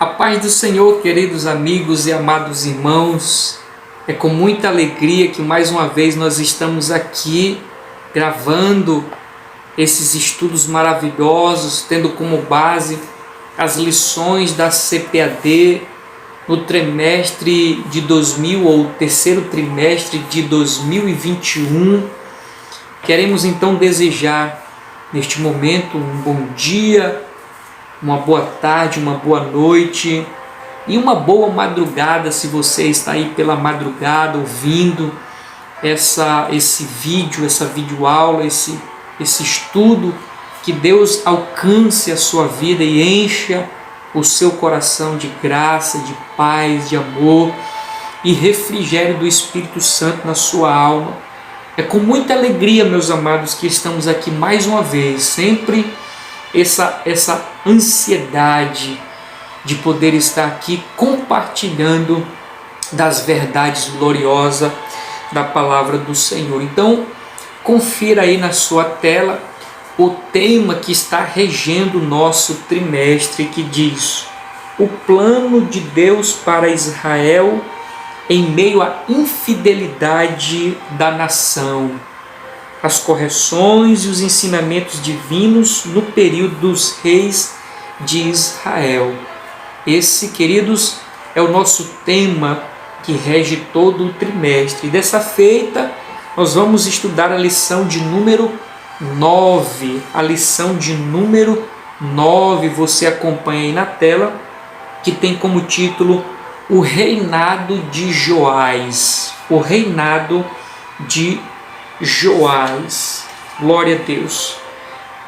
A paz do Senhor, queridos amigos e amados irmãos. É com muita alegria que mais uma vez nós estamos aqui gravando esses estudos maravilhosos, tendo como base as lições da CPAD no trimestre de 2000 ou terceiro trimestre de 2021. Queremos então desejar neste momento um bom dia, uma boa tarde, uma boa noite e uma boa madrugada, se você está aí pela madrugada ouvindo esse vídeo, essa videoaula, esse estudo. Que Deus alcance a sua vida e encha o seu coração de graça, de paz, de amor e refrigério do Espírito Santo na sua alma. É com muita alegria, meus amados, que estamos aqui mais uma vez, sempre essa ansiedade de poder estar aqui compartilhando das verdades gloriosas da palavra do Senhor. Então, confira aí na sua tela o tema que está regendo o nosso trimestre, que diz: o plano de Deus para Israel em meio à infidelidade da nação. As correções e os ensinamentos divinos no período dos reis de Israel. Esse, queridos, é o nosso tema que rege todo o trimestre. E dessa feita, nós vamos estudar a lição de número 9. A lição de número 9, você acompanha aí na tela, que tem como título O Reinado de Joás. O Reinado de Joás. Glória a Deus.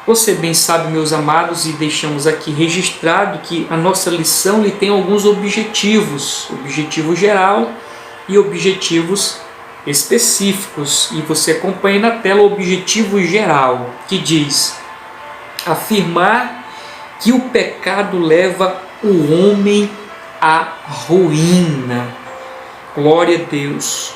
Você bem sabe, meus amados, e deixamos aqui registrado que a nossa lição tem alguns objetivos. Objetivo geral e objetivos específicos. E você acompanha na tela o objetivo geral, que diz: afirmar que o pecado leva o homem à ruína. Glória a Deus.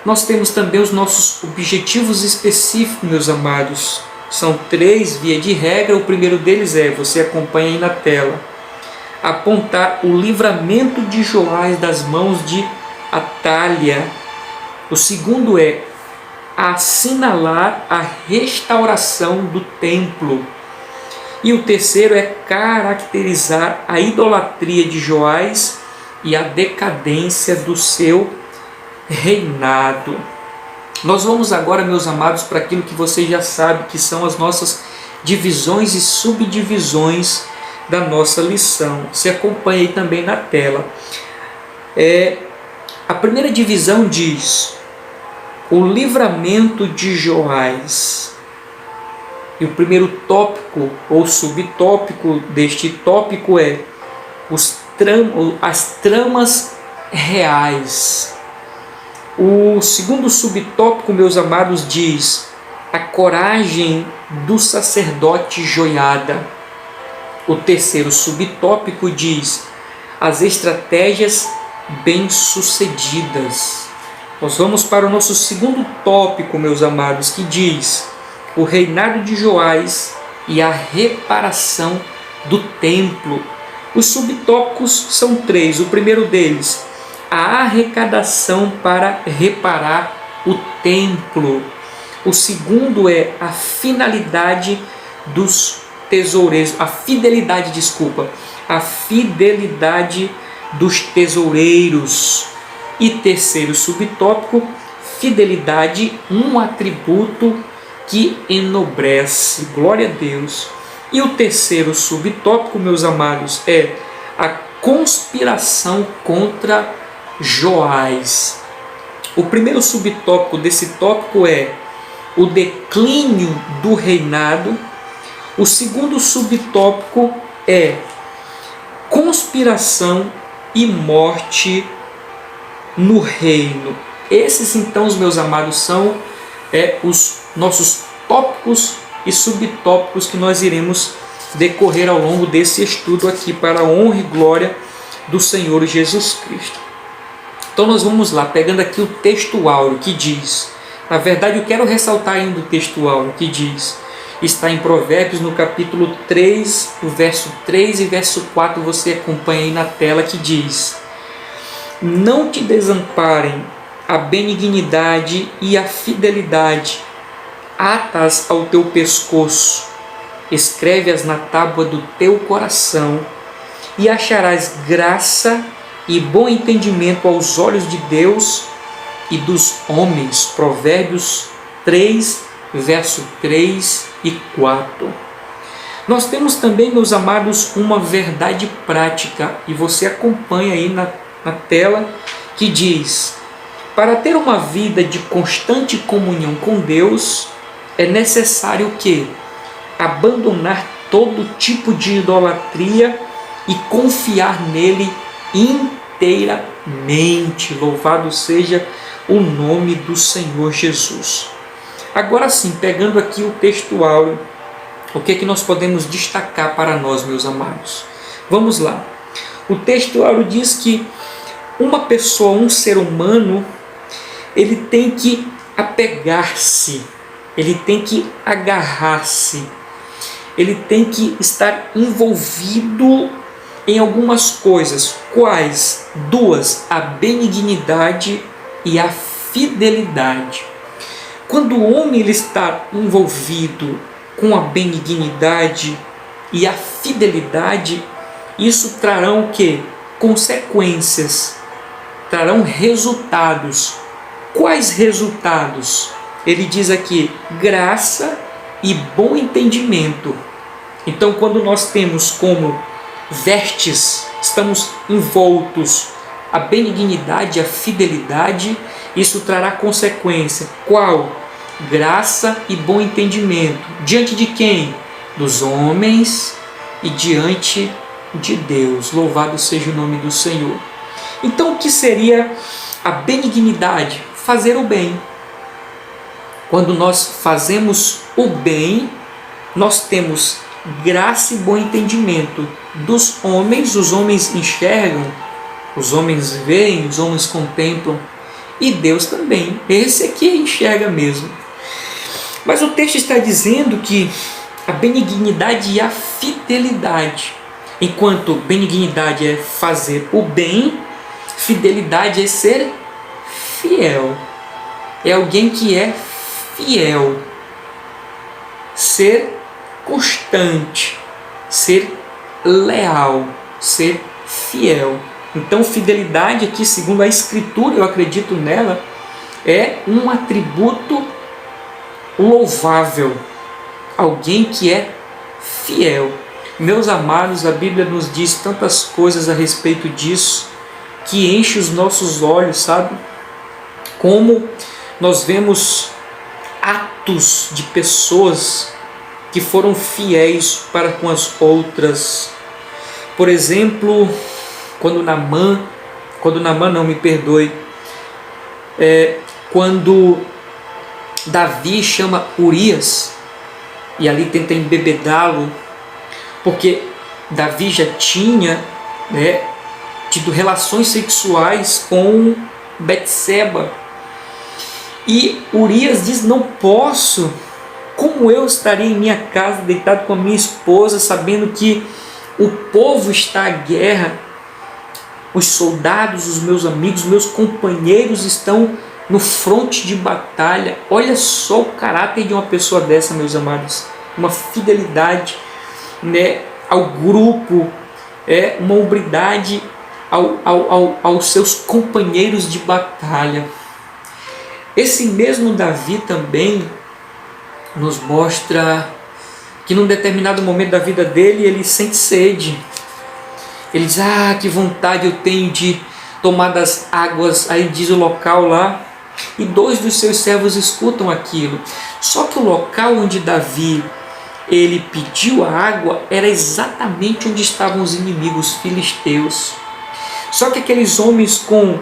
Nós temos também os nossos objetivos específicos, meus amados. São 3 via de regra. O primeiro deles você acompanha aí na tela: apontar o livramento de Joás das mãos de Atália. O segundo assinalar a restauração do templo. E o terceiro caracterizar a idolatria de Joás e a decadência do seu reinado. Nós vamos agora, meus amados, para aquilo que você já sabe, que são as nossas divisões e subdivisões da nossa lição. Você acompanha aí também na tela. A primeira divisão diz: o livramento de Joás. E o primeiro tópico ou subtópico deste tópico é as tramas reais. O segundo subtópico, meus amados, diz: a coragem do sacerdote Joiada. O terceiro subtópico diz: as estratégias bem-sucedidas. Nós vamos para o nosso segundo tópico, meus amados, que diz: o reinado de Joás e a reparação do templo. Os subtópicos são 3. O primeiro deles: a arrecadação para reparar o templo. O segundo a fidelidade dos tesoureiros, a fidelidade dos tesoureiros. E terceiro subtópico: fidelidade, um atributo que enobrece. Glória a Deus. E o terceiro subtópico, meus amados, a conspiração contra Joás. O primeiro subtópico desse tópico o declínio do reinado. O segundo subtópico conspiração e morte no reino. Esses, então, os meus amados, são os nossos tópicos e subtópicos que nós iremos decorrer ao longo desse estudo aqui, para a honra e glória do Senhor Jesus Cristo. Então nós vamos lá, pegando aqui o texto áureo, que diz, na verdade eu quero ressaltar ainda o texto áureo, que diz: está em Provérbios, no capítulo 3, o verso 3 e verso 4, você acompanha aí na tela, que diz: não te desamparem a benignidade e a fidelidade, ata-as ao teu pescoço, escreve-as na tábua do teu coração, e acharás graça e bom entendimento aos olhos de Deus e dos homens. Provérbios 3, verso 3 e 4. Nós temos também, meus amados, uma verdade prática, e você acompanha aí na tela, que diz: para ter uma vida de constante comunhão com Deus, é necessário que abandonar todo tipo de idolatria e confiar nele inteiramente. Louvado seja o nome do Senhor Jesus. Agora sim, pegando aqui o texto áureo, o que é que nós podemos destacar para nós, meus amados? Vamos lá. O texto áureo diz que uma pessoa, um ser humano, ele tem que apegar-se, ele tem que agarrar-se, ele tem que estar envolvido em algumas coisas. Quais? Duas: a benignidade e a fidelidade. Quando o homem ele está envolvido com a benignidade e a fidelidade, isso trarão o quê? Consequências, trarão resultados. Quais resultados? Ele diz aqui: graça e bom entendimento. Então, quando nós temos como vestes, estamos envoltos a benignidade, a fidelidade, isso trará consequência. Qual? Graça e bom entendimento. Diante de quem? Dos homens e diante de Deus. Louvado seja o nome do Senhor. Então, o que seria a benignidade? Fazer o bem. Quando nós fazemos o bem, nós temos graça e bom entendimento dos homens. Os homens enxergam, os homens veem, os homens contemplam, e Deus também. Esse aqui enxerga mesmo. Mas o texto está dizendo que a benignidade e a fidelidade, enquanto benignidade é fazer o bem, fidelidade é ser fiel. É alguém que é fiel, ser constante, ser leal, ser fiel. Então, fidelidade aqui, segundo a Escritura, eu acredito nela, é um atributo louvável. Alguém que é fiel. Meus amados, a Bíblia nos diz tantas coisas a respeito disso, que enche os nossos olhos, sabe? Como nós vemos atos de pessoas que foram fiéis para com as outras. Por exemplo, quando Davi chama Urias e ali tenta embebedá-lo, porque Davi já tinha tido relações sexuais com Betseba. E Urias diz: não posso, como eu estaria em minha casa deitado com a minha esposa, sabendo que o povo está à guerra, os soldados, os meus amigos, meus companheiros estão no fronte de batalha. Olha só o caráter de uma pessoa dessa, meus amados. Uma fidelidade ao grupo, uma hombridade aos seus companheiros de batalha. Esse mesmo Davi também nos mostra que num determinado momento da vida dele, ele sente sede. Ele diz: que vontade eu tenho de tomar das águas. Aí diz o local lá, e 2 dos seus servos escutam aquilo. Só que o local onde Davi ele pediu a água era exatamente onde estavam os inimigos filisteus. Só que aqueles homens, com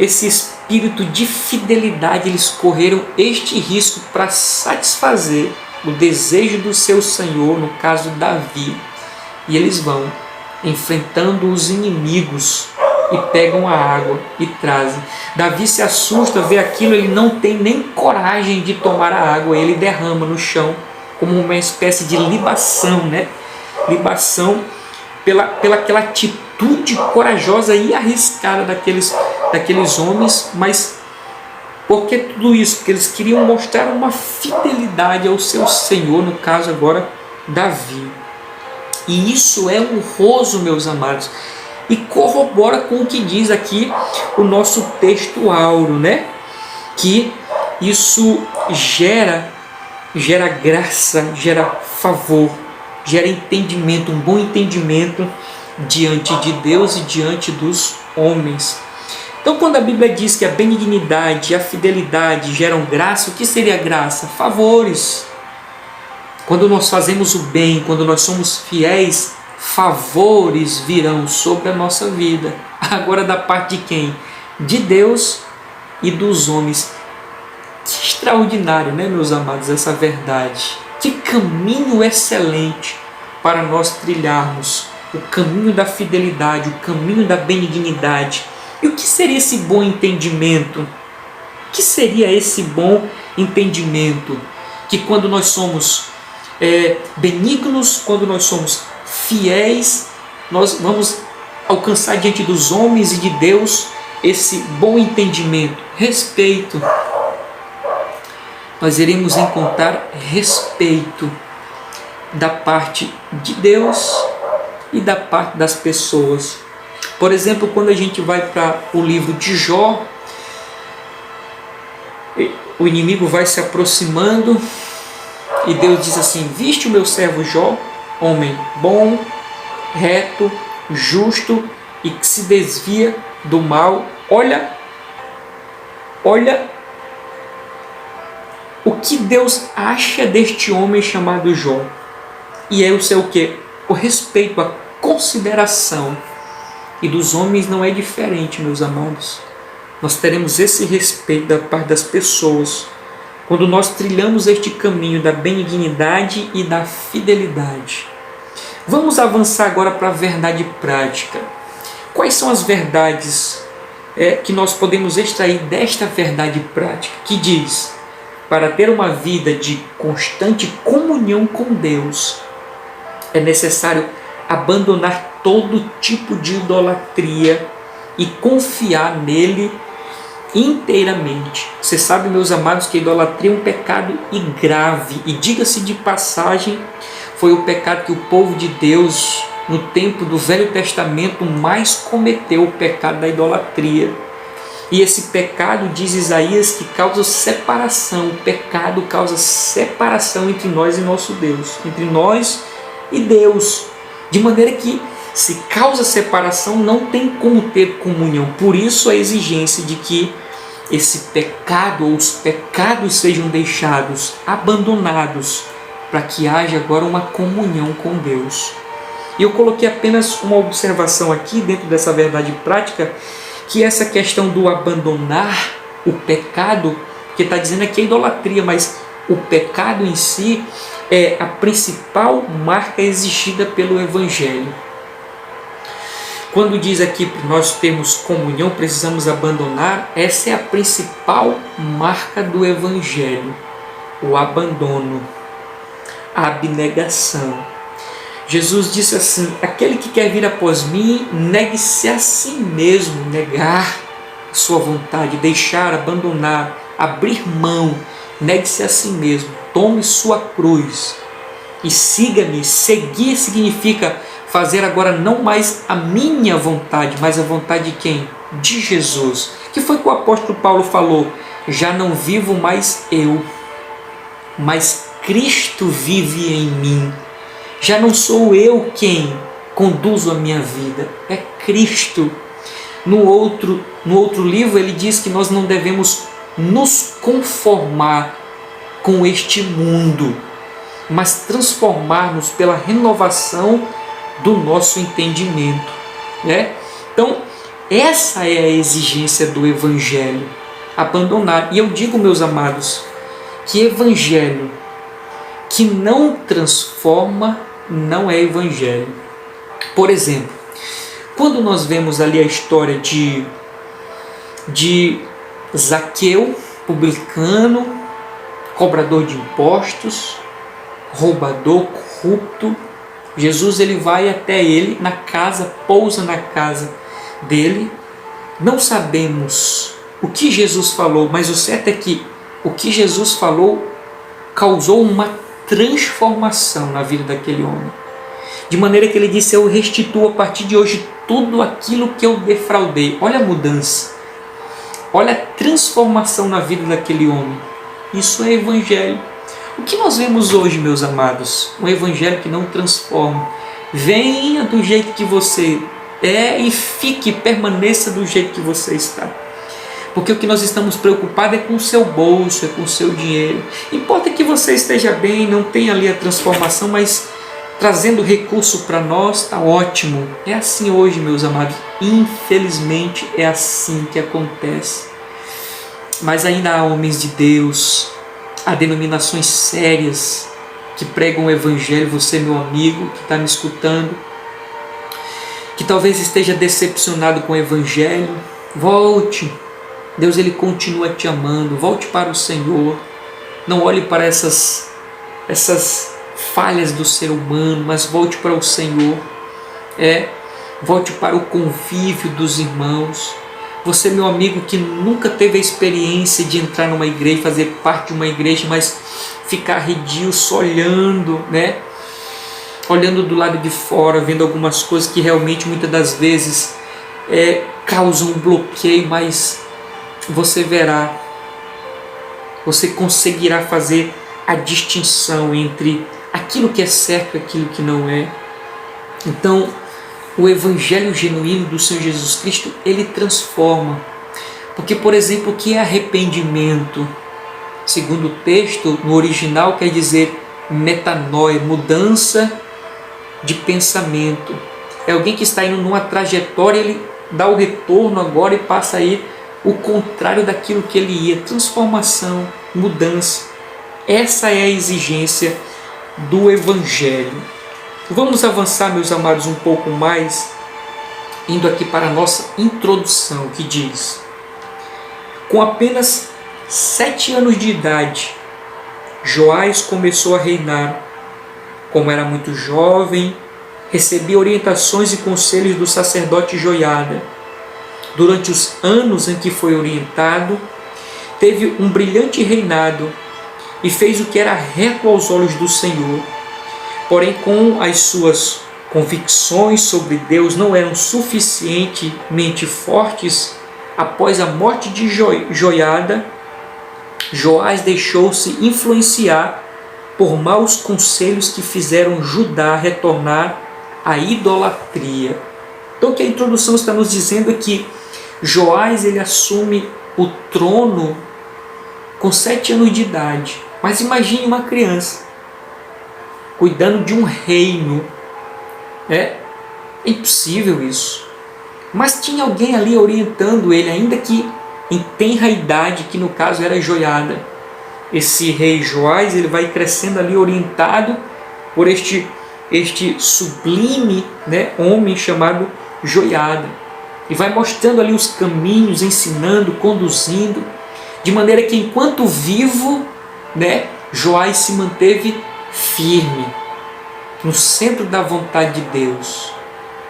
esse espírito de fidelidade, eles correram este risco para satisfazer o desejo do seu senhor, no caso Davi. E eles vão enfrentando os inimigos e pegam a água e trazem. Davi se assusta, vê aquilo, ele não tem nem coragem de tomar a água, ele derrama no chão como uma espécie de libação, né? Libação pela aquela atitude corajosa e arriscada daqueles homens, mas por que tudo isso? Porque eles queriam mostrar uma fidelidade ao seu Senhor, no caso agora, Davi. E isso é honroso, meus amados, e corrobora com o que diz aqui o nosso texto áureo, né? Que isso gera graça, gera favor, gera entendimento, um bom entendimento diante de Deus e diante dos homens. Então, quando a Bíblia diz que a benignidade e a fidelidade geram graça, o que seria graça? Favores. Quando nós fazemos o bem, quando nós somos fiéis, favores virão sobre a nossa vida. Agora, da parte de quem? De Deus e dos homens. Que extraordinário, né, meus amados, essa verdade. Que caminho excelente para nós trilharmos. O caminho da fidelidade, o caminho da benignidade. E o que seria esse bom entendimento? O que seria esse bom entendimento? Que quando nós somos benignos, quando nós somos fiéis, nós vamos alcançar diante dos homens e de Deus esse bom entendimento, respeito. Nós iremos encontrar respeito da parte de Deus e da parte das pessoas. Por exemplo, quando a gente vai para o livro de Jó, o inimigo vai se aproximando e Deus diz assim: viste o meu servo Jó, homem bom, reto, justo e que se desvia do mal. Olha o que Deus acha deste homem chamado Jó. E é o seu quê? O respeito, a consideração. E dos homens não é diferente, meus amados. Nós teremos esse respeito da parte das pessoas quando nós trilhamos este caminho da benignidade e da fidelidade. Vamos avançar agora para a verdade prática. Quais são as verdades que nós podemos extrair desta verdade prática? Que diz: para ter uma vida de constante comunhão com Deus, é necessário abandonar todo tipo de idolatria e confiar nele inteiramente. Você sabe, meus amados, que a idolatria é um pecado e grave. E diga-se de passagem, foi o pecado que o povo de Deus, no tempo do Velho Testamento, mais cometeu, o pecado da idolatria. E esse pecado, diz Isaías, que causa separação. O pecado causa separação entre nós e nosso Deus, entre nós e Deus. De maneira que, se causa separação, não tem como ter comunhão. Por isso a exigência de que esse pecado ou os pecados sejam deixados, abandonados, para que haja agora uma comunhão com Deus. E eu coloquei apenas uma observação aqui dentro dessa verdade prática, que essa questão do abandonar o pecado, que está dizendo aqui a idolatria, mas o pecado em si é a principal marca exigida pelo Evangelho. Quando diz aqui que nós temos comunhão, precisamos abandonar, essa é a principal marca do Evangelho, o abandono, a abnegação. Jesus disse assim: aquele que quer vir após mim, negue-se a si mesmo, negar a sua vontade, deixar, abandonar, abrir mão, negue-se a si mesmo, tome sua cruz e siga-me. Seguir significa fazer agora não mais a minha vontade, mas a vontade de quem? De Jesus. Que foi que o apóstolo Paulo falou: já não vivo mais eu, mas Cristo vive em mim. Já não sou eu quem conduzo a minha vida, é Cristo. No outro livro ele diz que nós não devemos nos conformar com este mundo, mas transformar-nos pela renovação do nosso entendimento, né? Então, essa é a exigência do Evangelho, abandonar. E eu digo, meus amados, que Evangelho que não transforma não é Evangelho. Por exemplo, quando nós vemos ali a história de Zaqueu, publicano, cobrador de impostos, roubador, corrupto. Jesus ele vai até ele na casa, pousa na casa dele. Não sabemos o que Jesus falou, mas o certo é que o que Jesus falou causou uma transformação na vida daquele homem. De maneira que ele disse: eu restituo a partir de hoje tudo aquilo que eu defraudei. Olha a mudança. Olha a transformação na vida daquele homem. Isso é evangelho. O que nós vemos hoje, meus amados? Um evangelho que não transforma. Venha do jeito que você é e fique, permaneça do jeito que você está. Porque o que nós estamos preocupados é com o seu bolso, é com o seu dinheiro. Importa que você esteja bem, não tenha ali a transformação, mas trazendo recurso para nós, está ótimo. É assim hoje, meus amados. Infelizmente é assim que acontece. Mas ainda há homens de Deus, há denominações sérias que pregam o evangelho. Você, meu amigo, que está me escutando, que talvez esteja decepcionado com o evangelho, volte. Deus ele continua te amando. Volte para o Senhor. Não olhe para essas falhas do ser humano, mas volte para o Senhor. Volte para o convívio dos irmãos. Você, meu amigo, que nunca teve a experiência de entrar numa igreja, fazer parte de uma igreja, mas ficar arredio só olhando, olhando do lado de fora, vendo algumas coisas que realmente muitas das vezes causam um bloqueio, mas você verá, você conseguirá fazer a distinção entre aquilo que é certo e aquilo que não é. Então, o evangelho genuíno do Senhor Jesus Cristo, ele transforma. Porque, por exemplo, o que é arrependimento? Segundo o texto, no original quer dizer metanoia, mudança de pensamento. É alguém que está indo numa trajetória, ele dá o retorno agora e passa a ir o contrário daquilo que ele ia. Transformação, mudança. Essa é a exigência do evangelho. Vamos avançar, meus amados, um pouco mais, indo aqui para a nossa introdução, que diz: com apenas 7 anos de idade, Joás começou a reinar. Como era muito jovem, recebia orientações e conselhos do sacerdote Joiada. Durante os anos em que foi orientado, teve um brilhante reinado e fez o que era reto aos olhos do Senhor. Porém, com as suas convicções sobre Deus não eram suficientemente fortes, após a morte de Joiada, Joás deixou-se influenciar por maus conselhos que fizeram Judá retornar à idolatria. Então, o que a introdução está nos dizendo é que Joás ele assume o trono com 7 anos de idade. Mas imagine uma criança cuidando de um reino. É impossível isso. Mas tinha alguém ali orientando ele, ainda que em tenra idade, que no caso era Joiada. Esse rei Joás ele vai crescendo ali orientado por este sublime homem chamado Joiada. E vai mostrando ali os caminhos, ensinando, conduzindo, de maneira que enquanto vivo, Joás se manteve firme, no centro da vontade de Deus.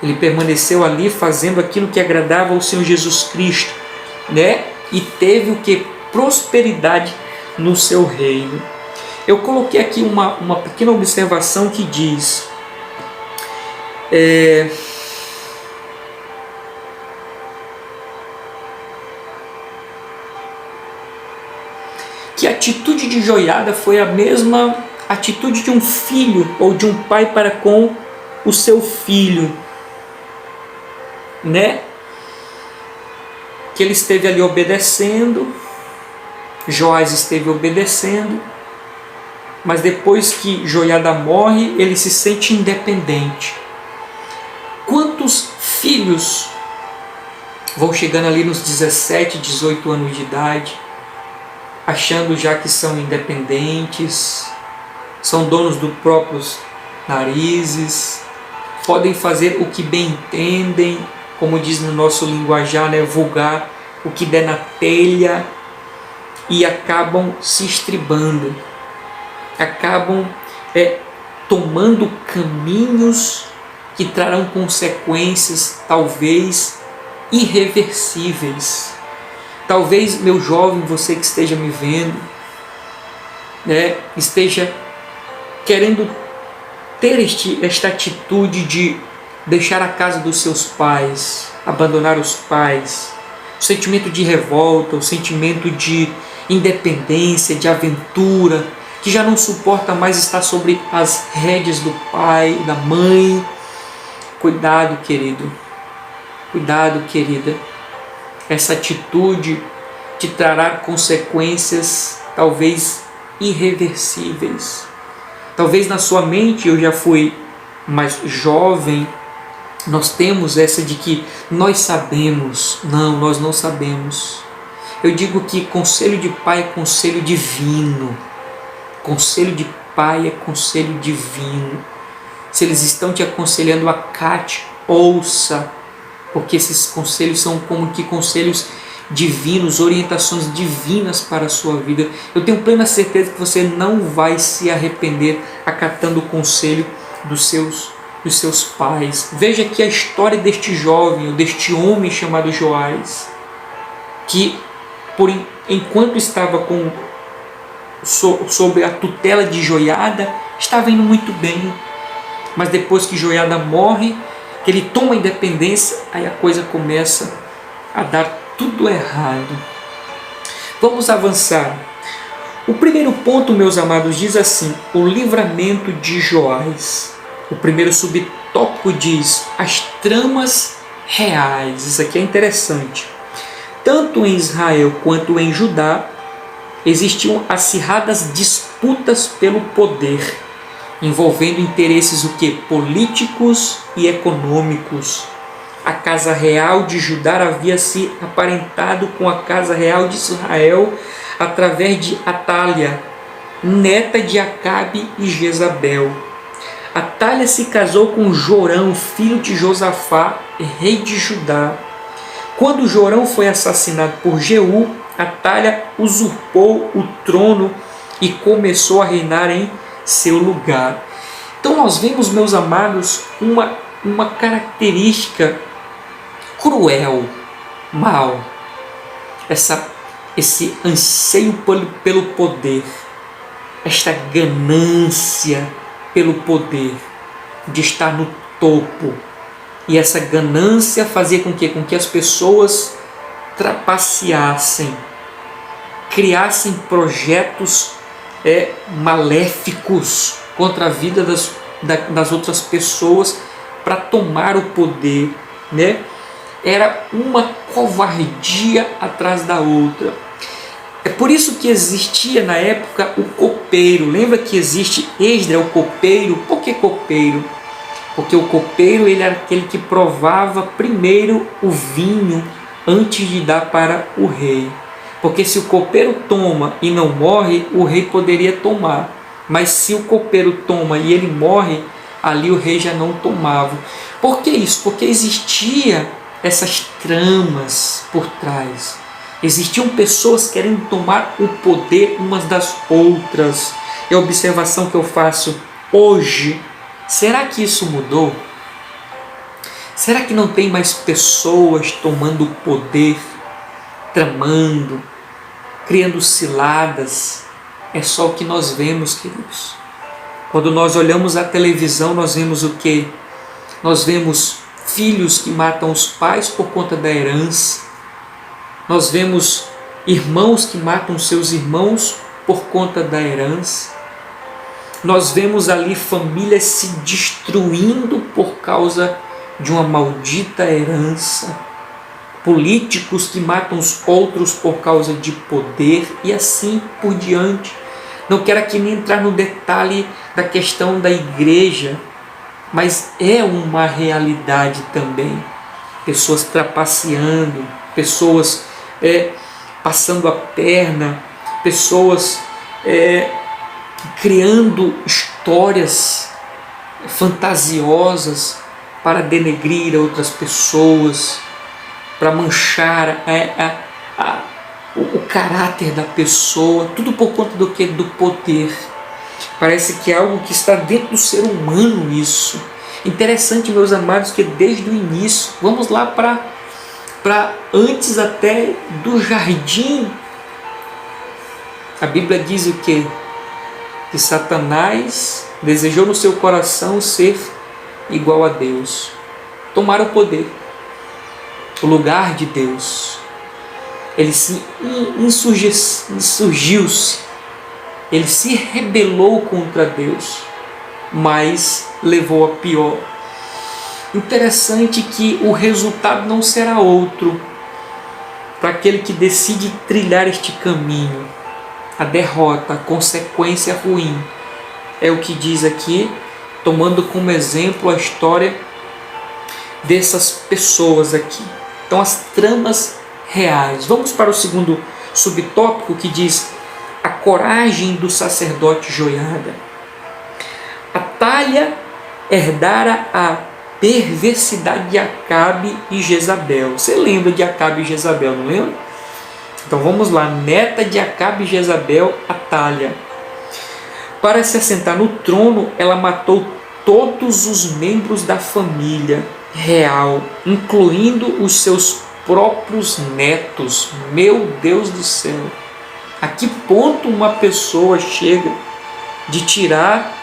Ele permaneceu ali fazendo aquilo que agradava ao Senhor Jesus Cristo, e teve o que? Prosperidade no seu reino. Eu coloquei aqui uma pequena observação que diz: que a atitude de Joiada foi a mesma atitude de um filho ou de um pai para com o seu filho, que ele esteve ali obedecendo, Joás esteve obedecendo, mas depois que Joiada morre, ele se sente independente. Quantos filhos vão chegando ali nos 17, 18 anos de idade, achando já que são independentes, são donos dos próprios narizes, podem fazer o que bem entendem, como diz no nosso linguajar vulgar, o que der na telha, e acabam se estribando, acabam tomando caminhos que trarão consequências talvez irreversíveis. Talvez, meu jovem, você que esteja me vendo, esteja querendo ter esta atitude de deixar a casa dos seus pais, abandonar os pais, o sentimento de revolta, o sentimento de independência, de aventura, que já não suporta mais estar sobre as rédeas do pai, da mãe. Cuidado, querido. Cuidado, querida. Essa atitude te trará consequências talvez irreversíveis. Talvez na sua mente, eu já fui mais jovem, nós temos essa de que nós sabemos. Não, nós não sabemos. Eu digo que conselho de pai é conselho divino. Conselho de pai é conselho divino. Se eles estão te aconselhando, acate, ouça, porque esses conselhos são como que conselhos divinos, orientações divinas para a sua vida. Eu tenho plena certeza que você não vai se arrepender acatando o conselho dos seus pais. Veja aqui a história deste jovem, ou deste homem chamado Joás, que enquanto estava sob a tutela de Joiada, estava indo muito bem. Mas depois que Joiada morre, que ele toma a independência, aí a coisa começa a dar tudo errado. Vamos avançar. O primeiro ponto, meus amados, diz assim: o livramento de Joás. O primeiro subtópico diz: as tramas reais. Isso aqui é interessante. Tanto em Israel quanto em Judá existiam acirradas disputas pelo poder, envolvendo interesses políticos e econômicos. A casa real de Judá havia se aparentado com a casa real de Israel através de Atália, neta de Acabe e Jezabel. Atália se casou com Jorão, filho de Josafá, rei de Judá. Quando Jorão foi assassinado por Jeú, Atália usurpou o trono e começou a reinar em seu lugar. Então nós vemos, meus amados, uma característica cruel, mal, esse anseio pelo poder, esta ganância pelo poder, de estar no topo. E essa ganância fazia com que as pessoas trapaceassem, criassem projetos maléficos contra a vida das outras pessoas para tomar o poder, né? Era uma covardia atrás da outra. É por isso que existia na época o copeiro. Lembra que existe Esdras, o copeiro? Por que copeiro? Porque o copeiro ele era aquele que provava primeiro o vinho antes de dar para o rei. Porque se o copeiro toma e não morre, o rei poderia tomar. Mas se o copeiro toma e ele morre, ali o rei já não tomava. Por que isso? Porque existia essas tramas por trás. Existiam pessoas querendo tomar o poder umas das outras. E a observação que eu faço hoje, será que isso mudou? Será que não tem mais pessoas tomando o poder, tramando, criando ciladas? É só o que nós vemos, queridos. Quando nós olhamos a televisão, nós vemos o quê? Nós vemos filhos que matam os pais por conta da herança. Nós vemos irmãos que matam seus irmãos por conta da herança. Nós vemos ali famílias se destruindo por causa de uma maldita herança. Políticos que matam os outros por causa de poder e assim por diante. Não quero aqui nem entrar no detalhe da questão da igreja, mas é uma realidade também. Pessoas trapaceando, pessoas passando a perna, pessoas criando histórias fantasiosas para denegrir outras pessoas, para manchar o caráter da pessoa, tudo por conta do que? Do poder. Parece que é algo que está dentro do ser humano isso. Interessante, meus amados, que desde o início, vamos lá para antes até do jardim, a Bíblia diz o quê? Que Satanás desejou no seu coração ser igual a Deus, tomar o poder, o lugar de Deus. Ele se insurgiu-se, ele se rebelou contra Deus, mas levou a pior. Interessante que o resultado não será outro para aquele que decide trilhar este caminho. A derrota, a consequência ruim. É o que diz aqui, tomando como exemplo a história dessas pessoas aqui. Então, as tramas reais. Vamos para o segundo subtópico, que diz a coragem do sacerdote Joiada. Atalha herdara a perversidade de Acabe e Jezabel. Você lembra de Acabe e Jezabel, não lembra? Então vamos lá, neta de Acabe e Jezabel, Atalha. Para se assentar no trono, ela matou todos os membros da família real, incluindo os seus próprios netos. Meu Deus do céu! A que ponto uma pessoa chega de tirar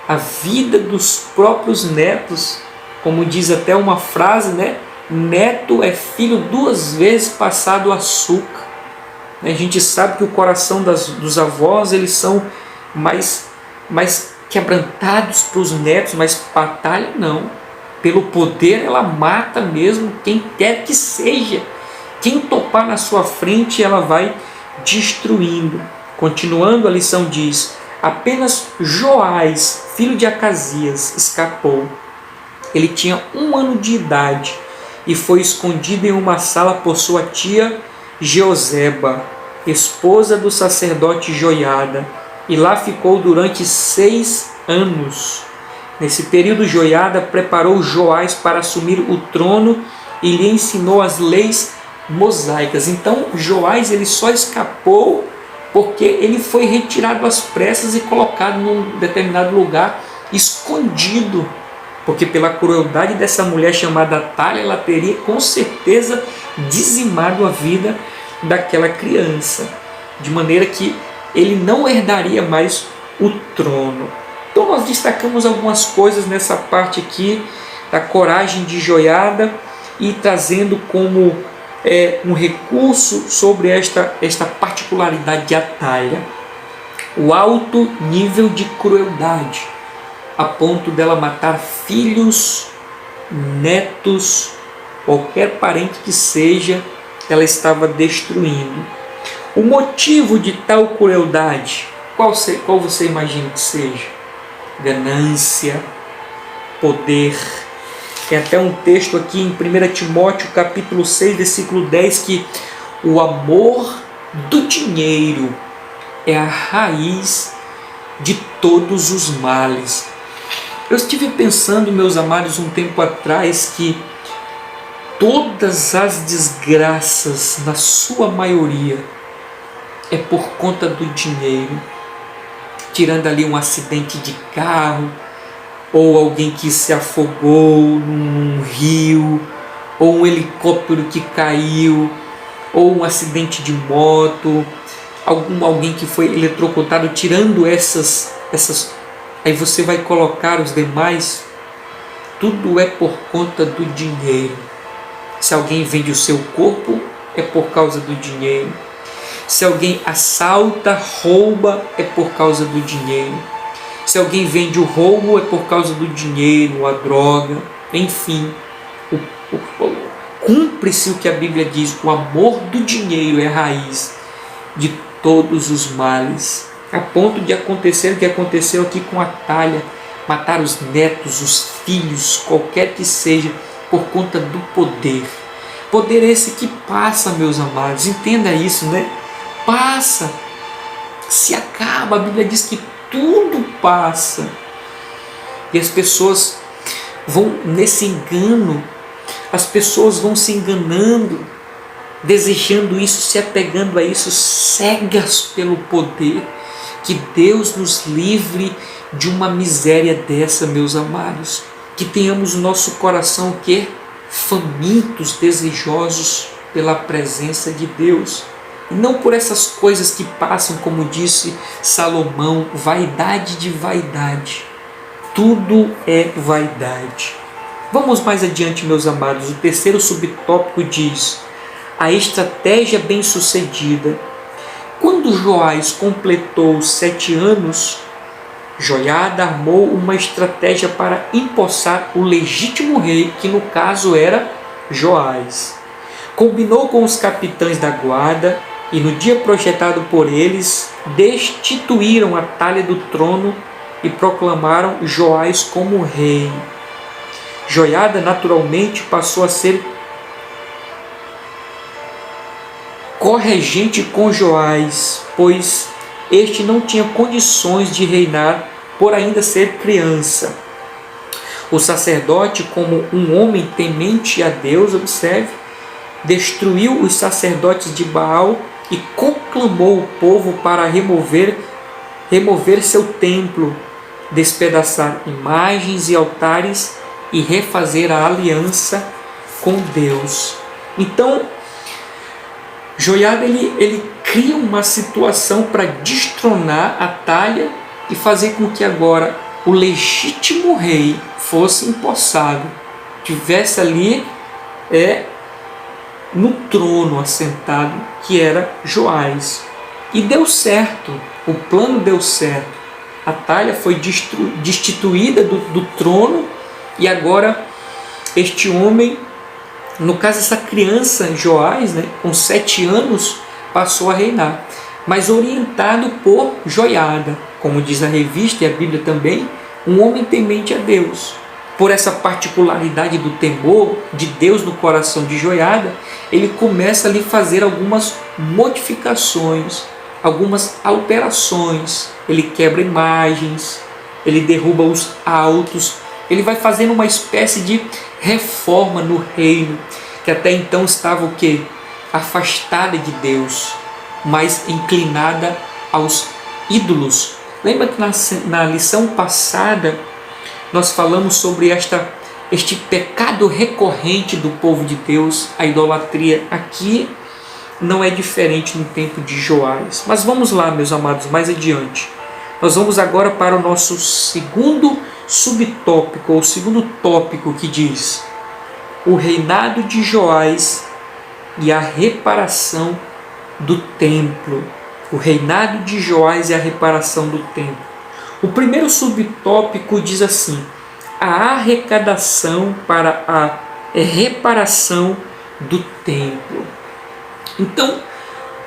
a vida dos próprios netos? Como diz até uma frase, né? Neto é filho 2 vezes passado o açúcar. A gente sabe que o coração dos avós, eles são mais quebrantados para os netos, mas Atalha não. Pelo poder ela mata mesmo quem quer que seja. Quem topar na sua frente ela vai destruindo. Continuando, a lição diz: apenas Joás, filho de Acasias, escapou. Ele tinha 1 ano de idade e foi escondido em uma sala por sua tia Jeoseba, esposa do sacerdote Joiada, e lá ficou durante 6 anos. Nesse período, Joiada preparou Joás para assumir o trono e lhe ensinou as leis mosaicas. Então, Joás ele só escapou porque ele foi retirado às pressas e colocado num determinado lugar escondido. Porque pela crueldade dessa mulher chamada Atalha, ela teria com certeza dizimado a vida daquela criança, de maneira que ele não herdaria mais o trono. Então nós destacamos algumas coisas nessa parte aqui da coragem de Joiada e trazendo como um recurso sobre esta particularidade de Atalha. O alto nível de crueldade, a ponto dela matar filhos, netos, qualquer parente que seja, ela estava destruindo. O motivo de tal crueldade, qual você imagina que seja? Ganância, poder. Tem até um texto aqui em 1 Timóteo capítulo 6, versículo 10, que o amor do dinheiro é a raiz de todos os males. Eu estive pensando, meus amados, um tempo atrás, que todas as desgraças, na sua maioria, é por conta do dinheiro. Tirando ali um acidente de carro, ou alguém que se afogou num rio, ou um helicóptero que caiu, ou um acidente de moto, alguém que foi eletrocutado. Tirando essas, aí você vai colocar os demais, tudo é por conta do dinheiro. Se alguém vende o seu corpo, é por causa do dinheiro. Se alguém assalta, rouba, é por causa do dinheiro. Se alguém vende o roubo, é por causa do dinheiro, a droga, enfim. Cumpre-se o que a Bíblia diz: o amor do dinheiro é a raiz de todos os males. A ponto de acontecer o que aconteceu aqui com Atalha, matar os netos, os filhos, qualquer que seja, por conta do poder. Poder esse que passa, meus amados, entenda isso, né? Passa, se acaba. A Bíblia diz que tudo passa. E as pessoas vão nesse engano, as pessoas vão se enganando, desejando isso, se apegando a isso, cegas pelo poder. Que Deus nos livre de uma miséria dessa, meus amados. Que tenhamos o nosso coração famintos, desejosos pela presença de Deus. E não por essas coisas que passam, como disse Salomão, vaidade de vaidade. Tudo é vaidade. Vamos mais adiante, meus amados. O terceiro subtópico diz: a estratégia bem-sucedida. Quando Joás completou 7 anos, Joiada armou uma estratégia para empossar o legítimo rei, que no caso era Joás. Combinou com os capitães da guarda e no dia projetado por eles, destituíram Atalha do trono e proclamaram Joás como rei. Joiada naturalmente passou a ser corregente com Joás, pois este não tinha condições de reinar por ainda ser criança. O sacerdote, como um homem temente a Deus, observe, destruiu os sacerdotes de Baal e conclamou o povo para remover seu templo, despedaçar imagens e altares e refazer a aliança com Deus. Então, Joiada ele cria uma situação para destronar Atalha e fazer com que agora o legítimo rei fosse empossado, tivesse ali no trono assentado, que era Joás. E deu certo, o plano deu certo. Atalha foi destituída do trono e agora este homem, no caso essa criança Joás, com 7 anos, passou a reinar, mas orientado por Joiada, como diz a revista e a Bíblia também, um homem temente a Deus. Por essa particularidade do temor de Deus no coração de Joiada, ele começa a lhe fazer algumas modificações, algumas alterações. Ele quebra imagens, ele derruba os altos, ele vai fazendo uma espécie de reforma no reino, que até então estava o quê? Afastada de Deus, mais inclinada aos ídolos. Lembra que na lição passada nós falamos sobre este pecado recorrente do povo de Deus, a idolatria? Aqui não é diferente no tempo de Joás. Mas vamos lá, meus amados, mais adiante. Nós vamos agora para o nosso segundo subtópico, ou segundo tópico, que diz: o reinado de Joás e a reparação do templo. O reinado de Joás e a reparação do templo. O primeiro subtópico diz assim: a arrecadação para a reparação do templo. Então,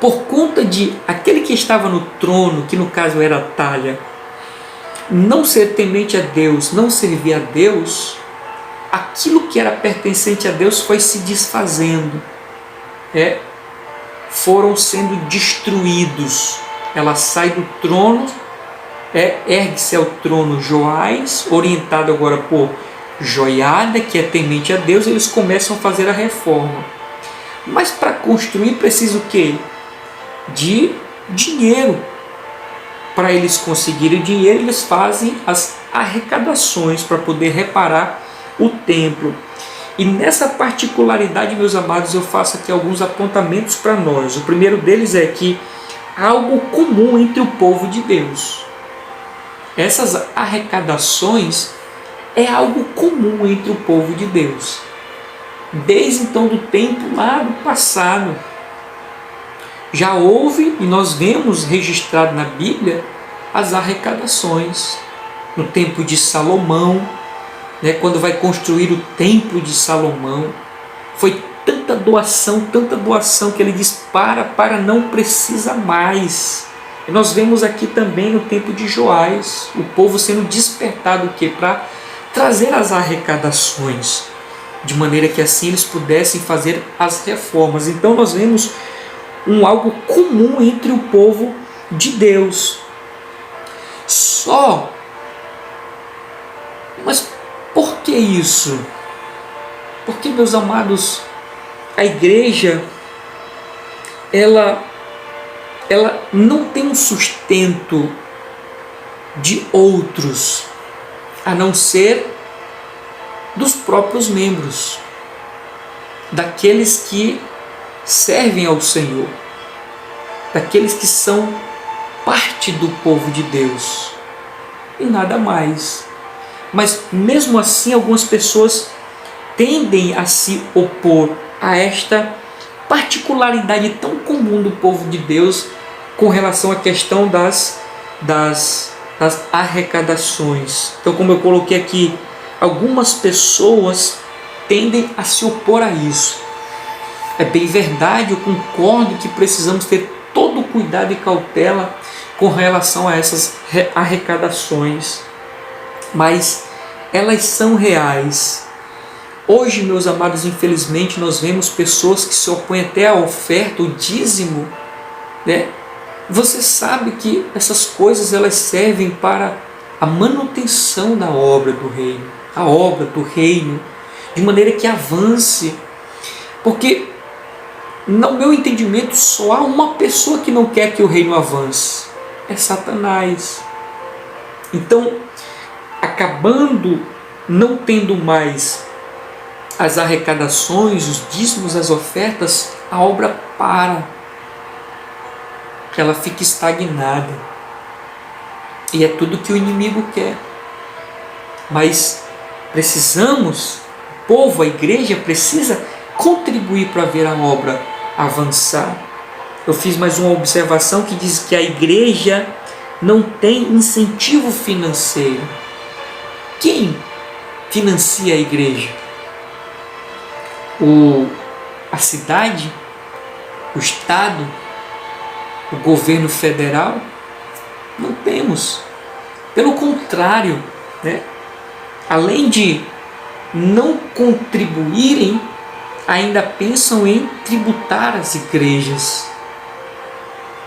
por conta de aquele que estava no trono, que no caso era Atalha, não ser temente a Deus, não servir a Deus, aquilo que era pertencente a Deus foi se desfazendo, foram sendo destruídos. Ela sai do trono, ergue-se ao trono Joás, orientado agora por Joiada, que é temente a Deus. Eles começam a fazer a reforma. Mas para construir precisa o quê? De dinheiro. Para eles conseguirem dinheiro, eles fazem as arrecadações para poder reparar o templo. E nessa particularidade, meus amados, eu faço aqui alguns apontamentos para nós. O primeiro deles é que há algo comum entre o povo de Deus. Essas arrecadações é algo comum entre o povo de Deus. Desde então do tempo lá do passado, já houve, e nós vemos registrado na Bíblia, as arrecadações. No tempo de Salomão, quando vai construir o templo de Salomão, foi tanta doação que ele diz: para, não precisa mais. E nós vemos aqui também no tempo de Joás, o povo sendo despertado para trazer as arrecadações, de maneira que assim eles pudessem fazer as reformas. Então nós vemos algo comum entre o povo de Deus. Mas por que isso? Porque, meus amados, a igreja ela não tem um sustento de outros, a não ser dos próprios membros, daqueles que servem ao Senhor, daqueles que são parte do povo de Deus, e nada mais. Mas mesmo assim, algumas pessoas tendem a se opor a esta particularidade tão comum do povo de Deus com relação à questão das arrecadações. Então, como eu coloquei aqui, algumas pessoas tendem a se opor a isso. É bem verdade, eu concordo que precisamos ter todo o cuidado e cautela com relação a essas arrecadações, mas elas são reais. Hoje, meus amados, infelizmente, nós vemos pessoas que se opõem até à oferta, o dízimo, né? Você sabe que essas coisas elas servem para a manutenção da obra do reino, a obra do reino, de maneira que avance. Porque, no meu entendimento, só há uma pessoa que não quer que o reino avance: é Satanás. Então, acabando não tendo mais as arrecadações, os dízimos, as ofertas, a obra para. Ela fica estagnada. E é tudo que o inimigo quer. Mas precisamos, o povo, a igreja precisa contribuir para ver a obra avançar. Eu fiz mais uma observação que diz que a igreja não tem incentivo financeiro. Quem financia a igreja? A cidade? O Estado? O governo federal? Não temos. Pelo contrário, né? Além de não contribuírem, ainda pensam em tributar as igrejas,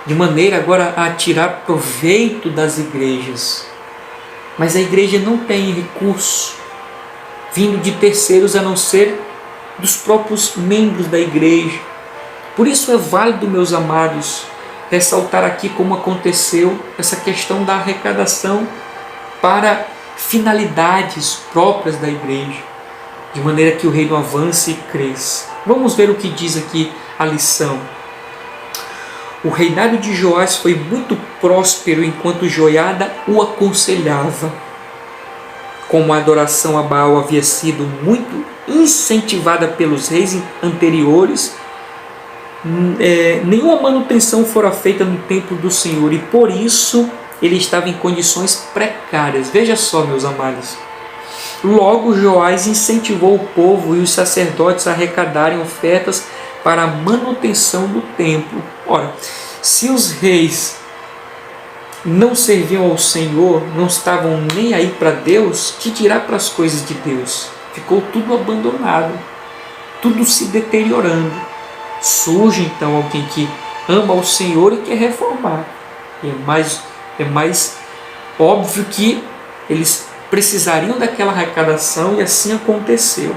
de maneira agora a tirar proveito das igrejas. Mas a igreja não tem recurso vindo de terceiros a não ser dos próprios membros da igreja. Por isso é válido, meus amados, ressaltar aqui como aconteceu essa questão da arrecadação para finalidades próprias da igreja, de maneira que o reino avance e cresça. Vamos ver o que diz aqui a lição. O reinado de Joás foi muito próspero enquanto Joiada o aconselhava. Como a adoração a Baal havia sido muito incentivada pelos reis anteriores, nenhuma manutenção fora feita no templo do Senhor, e por isso ele estava em condições precárias. Veja só, meus amados. Logo Joás incentivou o povo e os sacerdotes a arrecadarem ofertas para a manutenção do templo. Ora, se os reis não serviam ao Senhor, não estavam nem aí para Deus, que dirá para as coisas de Deus? Ficou tudo abandonado, tudo se deteriorando. Surge então alguém que ama o Senhor e quer reformar. E é mais óbvio que eles precisariam daquela arrecadação, e assim aconteceu.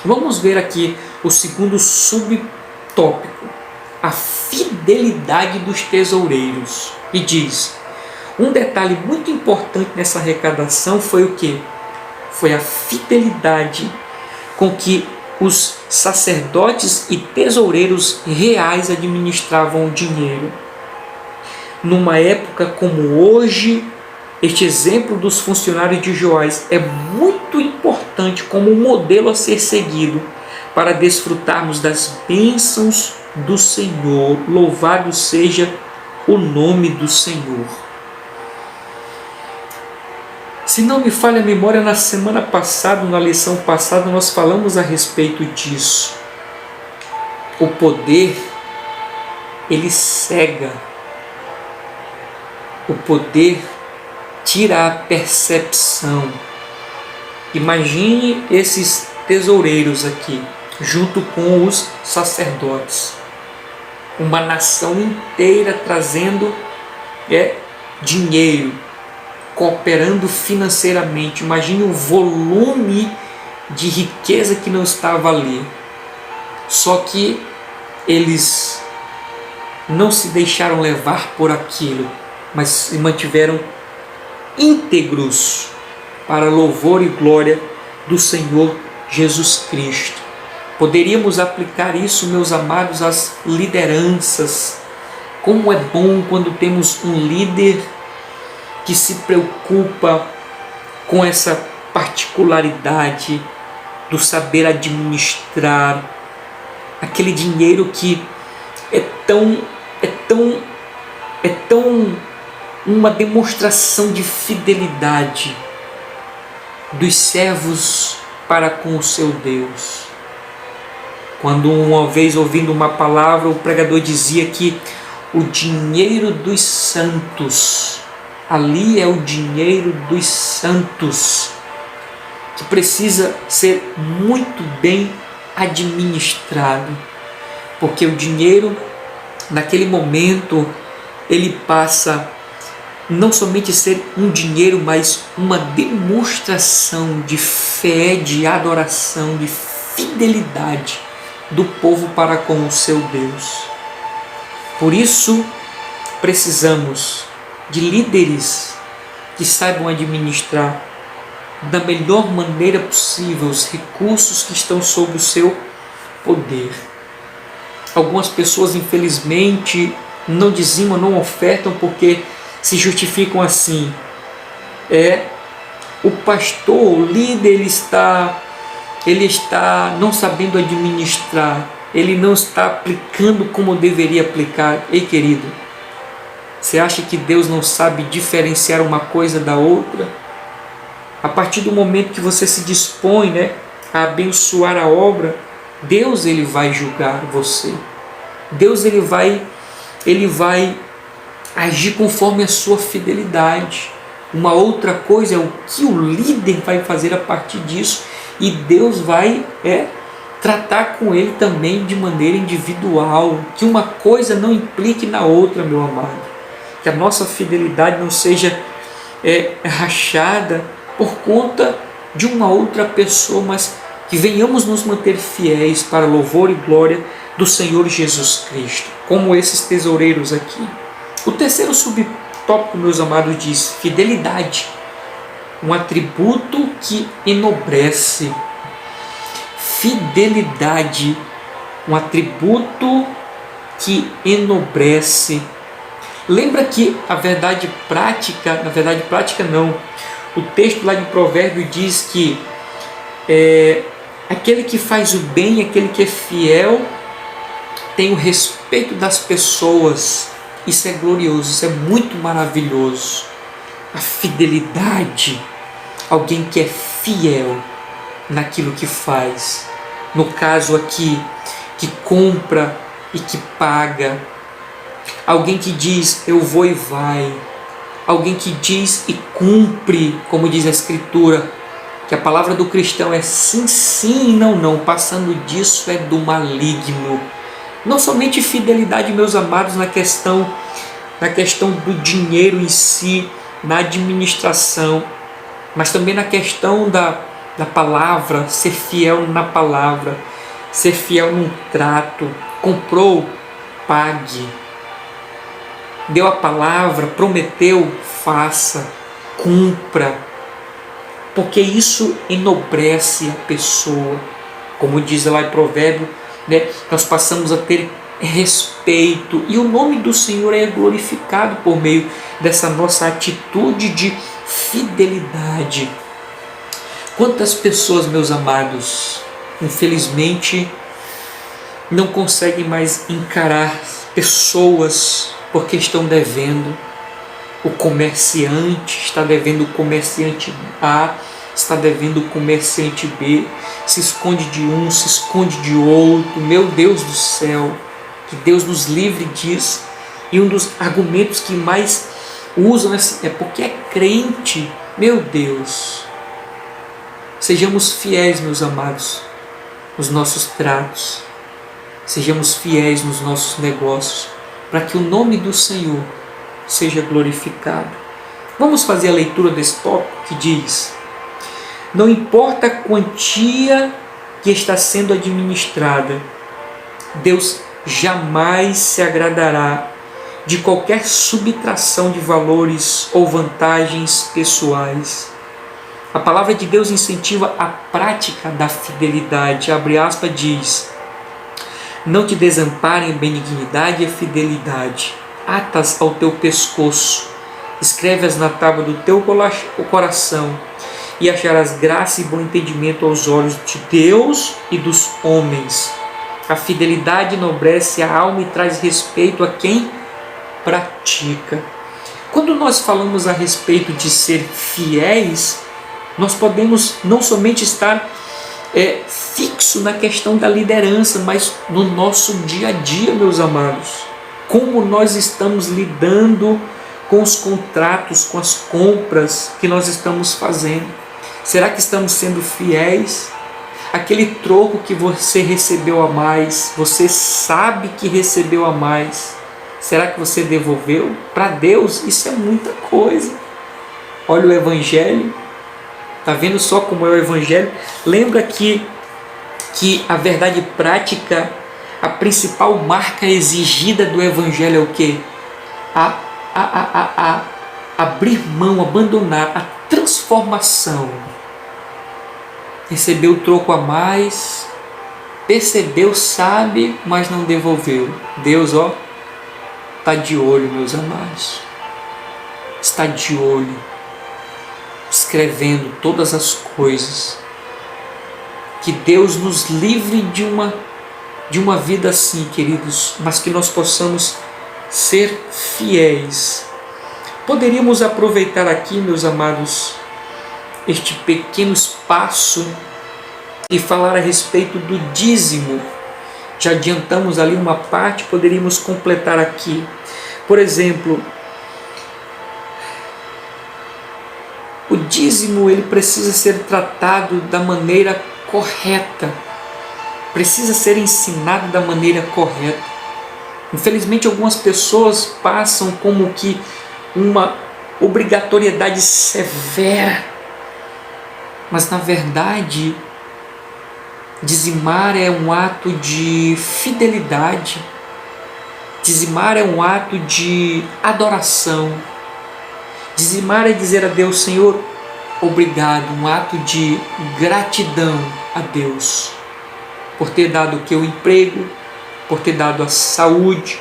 Vamos ver aqui o segundo subtópico: a fidelidade dos tesoureiros. E diz: um detalhe muito importante nessa arrecadação foi o quê? Foi a fidelidade com que os sacerdotes e tesoureiros reais administravam o dinheiro. Numa época como hoje, este exemplo dos funcionários de Joás é muito importante como um modelo a ser seguido para desfrutarmos das bênçãos do Senhor. Louvado seja o nome do Senhor. Se não me falha a memória, na semana passada, na lição passada, nós falamos a respeito disso. O poder, ele cega. O poder tira a percepção. Imagine esses tesoureiros aqui, junto com os sacerdotes. Uma nação inteira trazendo dinheiro, cooperando financeiramente. Imagine o volume de riqueza que não estava ali. Só que eles não se deixaram levar por aquilo, mas se mantiveram íntegros para louvor e glória do Senhor Jesus Cristo. Poderíamos aplicar isso, meus amados, às lideranças. Como é bom quando temos um líder que se preocupa com essa particularidade do saber administrar aquele dinheiro que é tão uma demonstração de fidelidade dos servos para com o seu Deus. Quando uma vez ouvindo uma palavra, o pregador dizia que o dinheiro dos santos, ali é o dinheiro dos santos, que precisa ser muito bem administrado, porque o dinheiro, naquele momento, ele passa não somente a ser um dinheiro, mas uma demonstração de fé, de adoração, de fidelidade do povo para com o seu Deus. Por isso, precisamos de líderes que saibam administrar da melhor maneira possível os recursos que estão sob o seu poder. Algumas pessoas, infelizmente, não dizimam, não ofertam porque se justificam assim: o pastor, o líder, ele está não sabendo administrar, ele não está aplicando como deveria aplicar. Ei, querido, você acha que Deus não sabe diferenciar uma coisa da outra? A partir do momento que você se dispõe, a abençoar a obra, Deus ele vai julgar você. Deus ele vai agir conforme a sua fidelidade. Uma outra coisa é o que o líder vai fazer a partir disso, e Deus vai tratar com ele também de maneira individual, que uma coisa não implique na outra, meu amado. Que a nossa fidelidade não seja rachada por conta de uma outra pessoa, mas que venhamos nos manter fiéis para louvor e glória do Senhor Jesus Cristo, como esses tesoureiros aqui. O terceiro subtópico, meus amados, diz fidelidade, um atributo que enobrece. Fidelidade, um atributo que enobrece. Lembra que a verdade prática, o texto lá de Provérbio diz que aquele que faz o bem, aquele que é fiel, tem o respeito das pessoas. Isso é glorioso, isso é muito maravilhoso. A fidelidade, alguém que é fiel naquilo que faz. No caso aqui, que compra e que paga. Alguém que diz, eu vou e vai. Alguém que diz e cumpre, como diz a Escritura, que a palavra do cristão é sim, sim e não, não. Passando disso é do maligno. Não somente fidelidade, meus amados, na questão do dinheiro em si, na administração, mas também na questão da palavra, ser fiel na palavra, ser fiel num trato. Comprou, pague. Deu a palavra, prometeu, faça, cumpra, porque isso enobrece a pessoa. Como diz lá em Provérbio, nós passamos a ter respeito, e o nome do Senhor é glorificado por meio dessa nossa atitude de fidelidade. Quantas pessoas, meus amados, infelizmente não conseguem mais encarar pessoas porque estão devendo. O comerciante está devendo o comerciante A, está devendo o comerciante B, se esconde de um, se esconde de outro. Meu Deus do céu, que Deus nos livre disso. E um dos argumentos que mais usam é porque é crente. Meu Deus, sejamos fiéis, meus amados, nos nossos tratos, sejamos fiéis nos nossos negócios, para que o nome do Senhor seja glorificado. Vamos fazer a leitura desse tópico que diz: não importa a quantia que está sendo administrada, Deus jamais se agradará de qualquer subtração de valores ou vantagens pessoais. A palavra de Deus incentiva a prática da fidelidade. Abre aspas, diz: não te desamparem a benignidade e a fidelidade. Atas ao teu pescoço, escreve-as na tábua do teu coração, e acharás graça e bom entendimento aos olhos de Deus e dos homens. A fidelidade enobrece a alma e traz respeito a quem pratica. Quando nós falamos a respeito de ser fiéis, nós podemos não somente estar fixo na questão da liderança, mas no nosso dia a dia, meus amados. Como nós estamos lidando com os contratos, com as compras que nós estamos fazendo? Será que estamos sendo fiéis? Aquele troco que você recebeu a mais, você sabe que recebeu a mais, será que você devolveu? Para Deus isso é muita coisa. Olha o Evangelho. Está vendo só como é o Evangelho? Lembra que a verdade prática, a principal marca exigida do Evangelho é o quê? Abrir mão, abandonar, a transformação. Recebeu o troco a mais, percebeu, sabe, mas não devolveu. Deus, está de olho, meus amados. Está de olho, escrevendo todas as coisas. Que Deus nos livre de uma vida assim, queridos, mas que nós possamos ser fiéis. Poderíamos aproveitar aqui, meus amados, este pequeno espaço e falar a respeito do dízimo. Já adiantamos ali uma parte, poderíamos completar aqui. Por exemplo, o dízimo ele precisa ser tratado da maneira correta, precisa ser ensinado da maneira correta. Infelizmente, algumas pessoas passam como que uma obrigatoriedade severa, mas na verdade, dizimar é um ato de fidelidade, dizimar é um ato de adoração, dizimar é dizer a Deus: Senhor, obrigado, um ato de gratidão a Deus por ter dado o que? O emprego, por ter dado a saúde,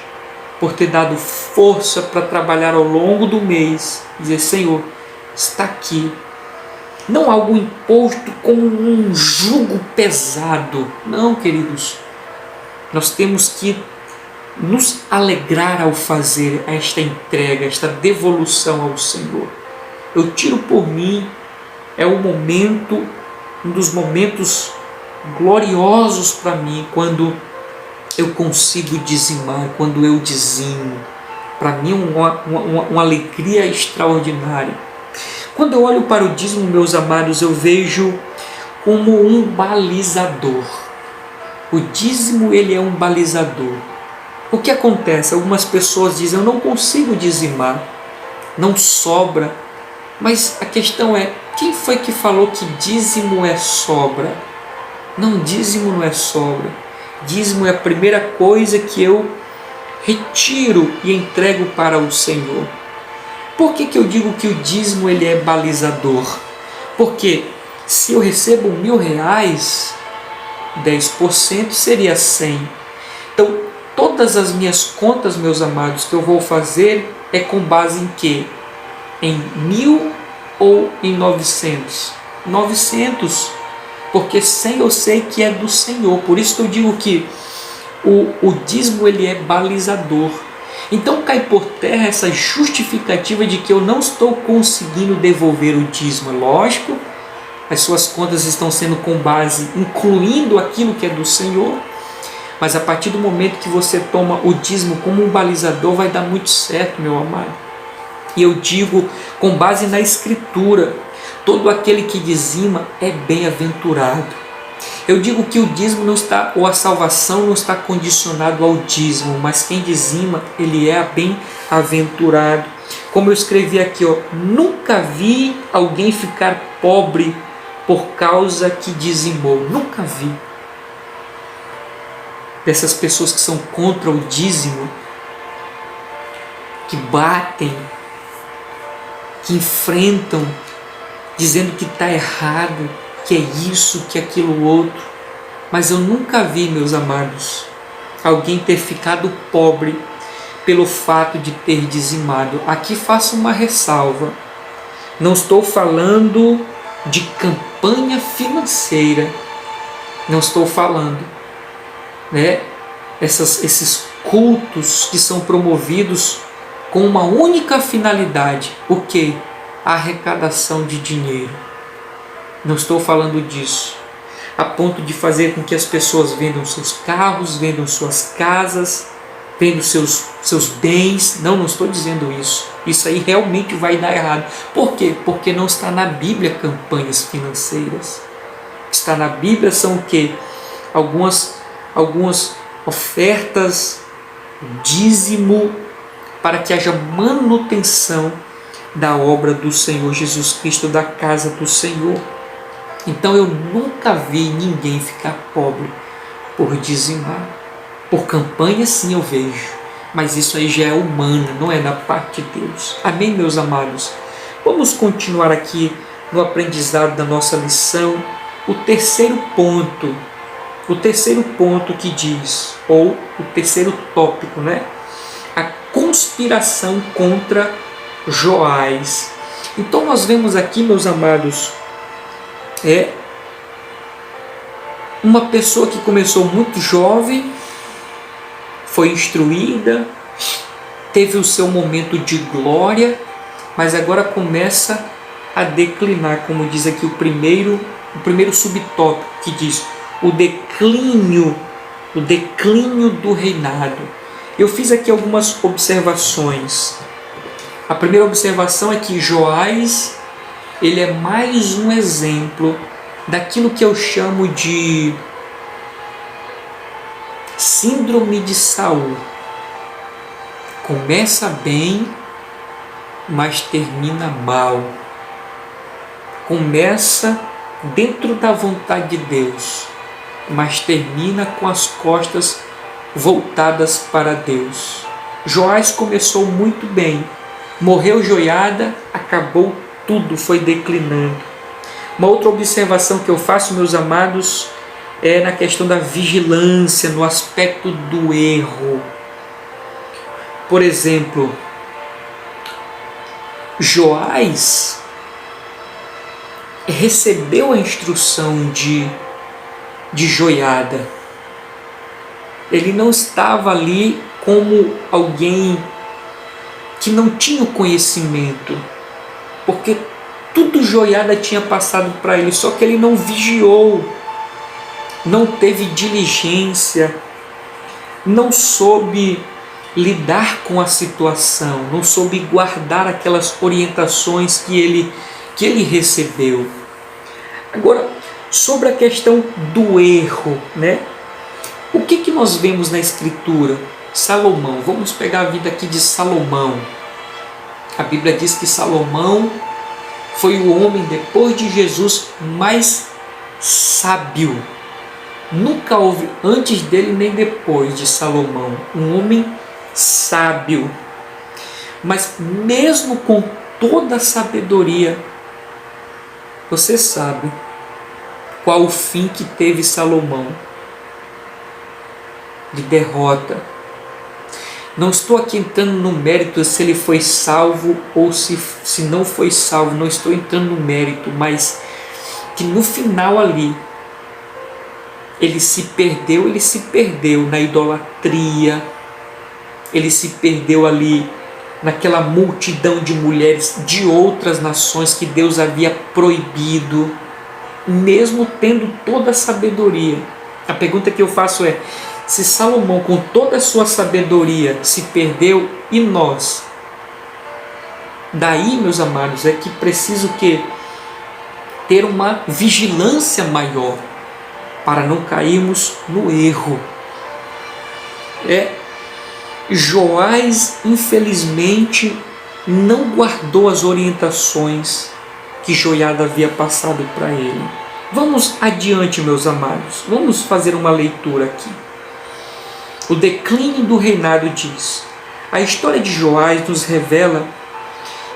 por ter dado força para trabalhar ao longo do mês. Dizer: Senhor, está aqui. Não algo imposto como um jugo pesado. Não, queridos. Nós temos que nos alegrar ao fazer esta entrega, esta devolução ao Senhor. Eu tiro por mim, é um dos momentos gloriosos para mim, quando eu consigo dizimar, quando eu dizimo. Para mim é uma alegria extraordinária. Quando eu olho para o dízimo, meus amados, eu vejo como um balizador. O dízimo ele é um balizador. O que acontece? Algumas pessoas dizem: eu não consigo dizimar, não sobra. Mas a questão é: quem foi que falou que dízimo é sobra? Não, dízimo não é sobra. Dízimo é a primeira coisa que eu retiro e entrego para o Senhor. Por que eu digo que o dízimo ele é balizador? Porque se eu recebo R$1.000, 10% seria 100. Então, todas as minhas contas, meus amados, que eu vou fazer é com base em quê? Em 1.000 ou em 900? 900, porque 100 eu sei que é do Senhor. Por isso que eu digo que o dízimo ele é balizador. Então cai por terra essa justificativa de que eu não estou conseguindo devolver o dízimo. Lógico, as suas contas estão sendo com base, incluindo aquilo que é do Senhor, mas a partir do momento que você toma o dízimo como um balizador, vai dar muito certo, meu amado. E eu digo, com base na Escritura, todo aquele que dizima é bem-aventurado. Eu digo que o dízimo não está, ou a salvação não está condicionado ao dízimo, mas quem dizima, ele é bem-aventurado. Como eu escrevi aqui, nunca vi alguém ficar pobre por causa que dizimou. Nunca vi. Dessas pessoas que são contra o dízimo, que batem, que enfrentam, dizendo que está errado, que é isso, que é aquilo outro. Mas eu nunca vi, meus amados, alguém ter ficado pobre pelo fato de ter dizimado. Aqui faço uma ressalva. Não estou falando de campanha financeira. Não estou falando, né? Esses cultos que são promovidos com uma única finalidade. O quê? A arrecadação de dinheiro. Não estou falando disso. A ponto de fazer com que as pessoas vendam seus carros, vendam suas casas, vendam seus bens. Não estou dizendo isso. Isso aí realmente vai dar errado. Por quê? Porque não está na Bíblia campanhas financeiras. O que está na Bíblia são o quê? Algumas ofertas, dízimo, para que haja manutenção da obra do Senhor Jesus Cristo, da casa do Senhor. Então eu nunca vi ninguém ficar pobre por dizimar. Por campanha sim eu vejo, mas isso aí já é humana, não é da parte de Deus. Amém, meus amados? Vamos continuar aqui no aprendizado da nossa lição. O terceiro ponto que diz, ou o terceiro tópico, né? A conspiração contra Joás. Então nós vemos aqui, meus amados, uma pessoa que começou muito jovem, foi instruída, teve o seu momento de glória, mas agora começa a declinar, como diz aqui o primeiro subtópico, que diz o declínio do reinado. Eu fiz aqui algumas observações. A primeira observação é que Joás, ele é mais um exemplo daquilo que eu chamo de síndrome de Saul. Começa bem, mas termina mal. Começa dentro da vontade de Deus, mas termina com as costas voltadas para Deus. Joás começou muito bem, morreu Joiada, acabou tudo, foi declinando. Uma outra observação que eu faço, meus amados, é na questão da vigilância, no aspecto do erro. Por exemplo, Joás recebeu a instrução de Joiada. Ele não estava ali como alguém que não tinha o conhecimento, porque tudo Joiada tinha passado para ele, só que ele não vigiou, não teve diligência, não soube lidar com a situação, não soube guardar aquelas orientações que ele recebeu. Agora, sobre a questão do erro, né? O que nós vemos na Escritura? Salomão, vamos pegar a vida aqui de Salomão. A Bíblia diz que Salomão foi o homem, depois de Jesus, mais sábio. Nunca houve antes dele nem depois de Salomão um homem sábio. Mas mesmo com toda a sabedoria, você sabe qual o fim que teve Salomão? De derrota. Não estou aqui entrando no mérito se ele foi salvo ou se não foi salvo, não estou entrando no mérito, mas que no final ali ele se perdeu na idolatria, ele se perdeu ali naquela multidão de mulheres de outras nações que Deus havia proibido, mesmo tendo toda a sabedoria. A pergunta que eu faço é: se Salomão, com toda a sua sabedoria, se perdeu, e nós? Daí, meus amados, é que preciso ter uma vigilância maior para não cairmos no erro. Joás, infelizmente, não guardou as orientações que Joiada havia passado para ele. Vamos adiante, meus amados. Vamos fazer uma leitura aqui. O declínio do reinado diz: A história de Joás nos revela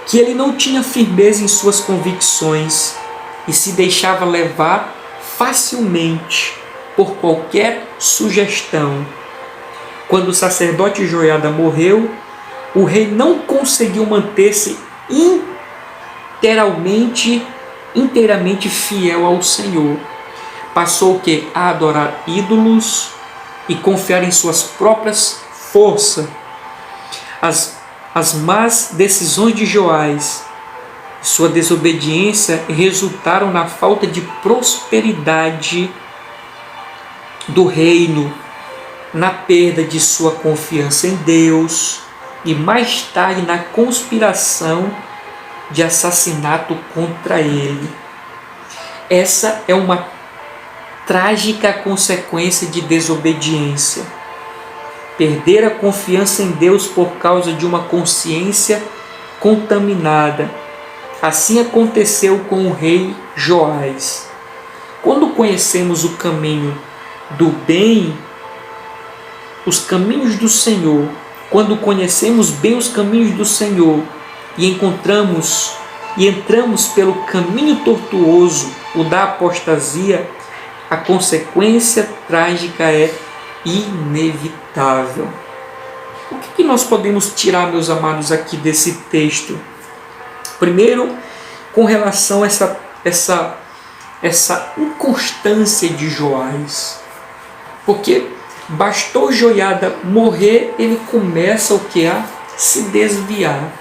que ele não tinha firmeza em suas convicções e se deixava levar facilmente por qualquer sugestão. Quando o sacerdote Joiada morreu, o rei não conseguiu manter-se inteiramente fiel ao Senhor. Passou a adorar ídolos e confiar em suas próprias forças. As más decisões de Joás e sua desobediência resultaram na falta de prosperidade do reino, na perda de sua confiança em Deus e mais tarde na conspiração de assassinato contra ele. Essa é uma trágica consequência de desobediência. Perder a confiança em Deus por causa de uma consciência contaminada. Assim aconteceu com o rei Joás. Quando conhecemos o caminho do bem, os caminhos do Senhor, quando conhecemos bem os caminhos do Senhor e entramos pelo caminho tortuoso, o da apostasia, a consequência trágica é inevitável. O que nós podemos tirar, meus amados, aqui desse texto? Primeiro, com relação a essa inconstância de Joás. Porque bastou Joiada morrer, ele começa a se desviar.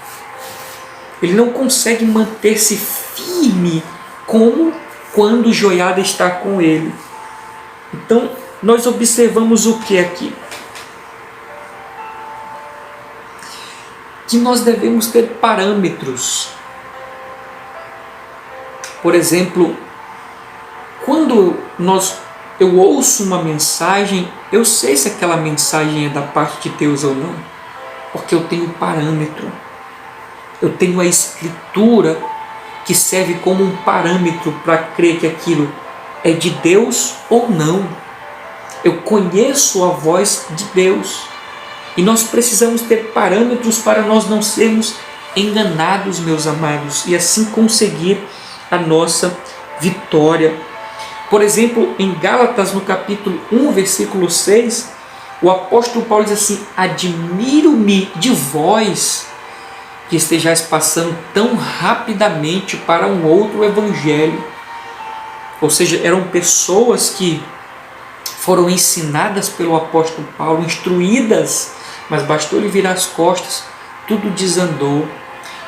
Ele não consegue manter-se firme como quando Joiada está com ele. Então, nós observamos o que aqui? Que nós devemos ter parâmetros. Por exemplo, quando eu ouço uma mensagem, eu sei se aquela mensagem é da parte de Deus ou não, porque eu tenho parâmetro. Eu tenho a Escritura que serve como um parâmetro para crer que aquilo é de Deus ou não. Eu conheço a voz de Deus. E nós precisamos ter parâmetros para nós não sermos enganados, meus amados, e assim conseguir a nossa vitória. Por exemplo, em Gálatas, no capítulo 1, versículo 6, o apóstolo Paulo diz assim: admiro-me de vós, que estejais passando tão rapidamente para um outro evangelho. Ou seja, eram pessoas que foram ensinadas pelo apóstolo Paulo, instruídas, mas bastou ele virar as costas, tudo desandou.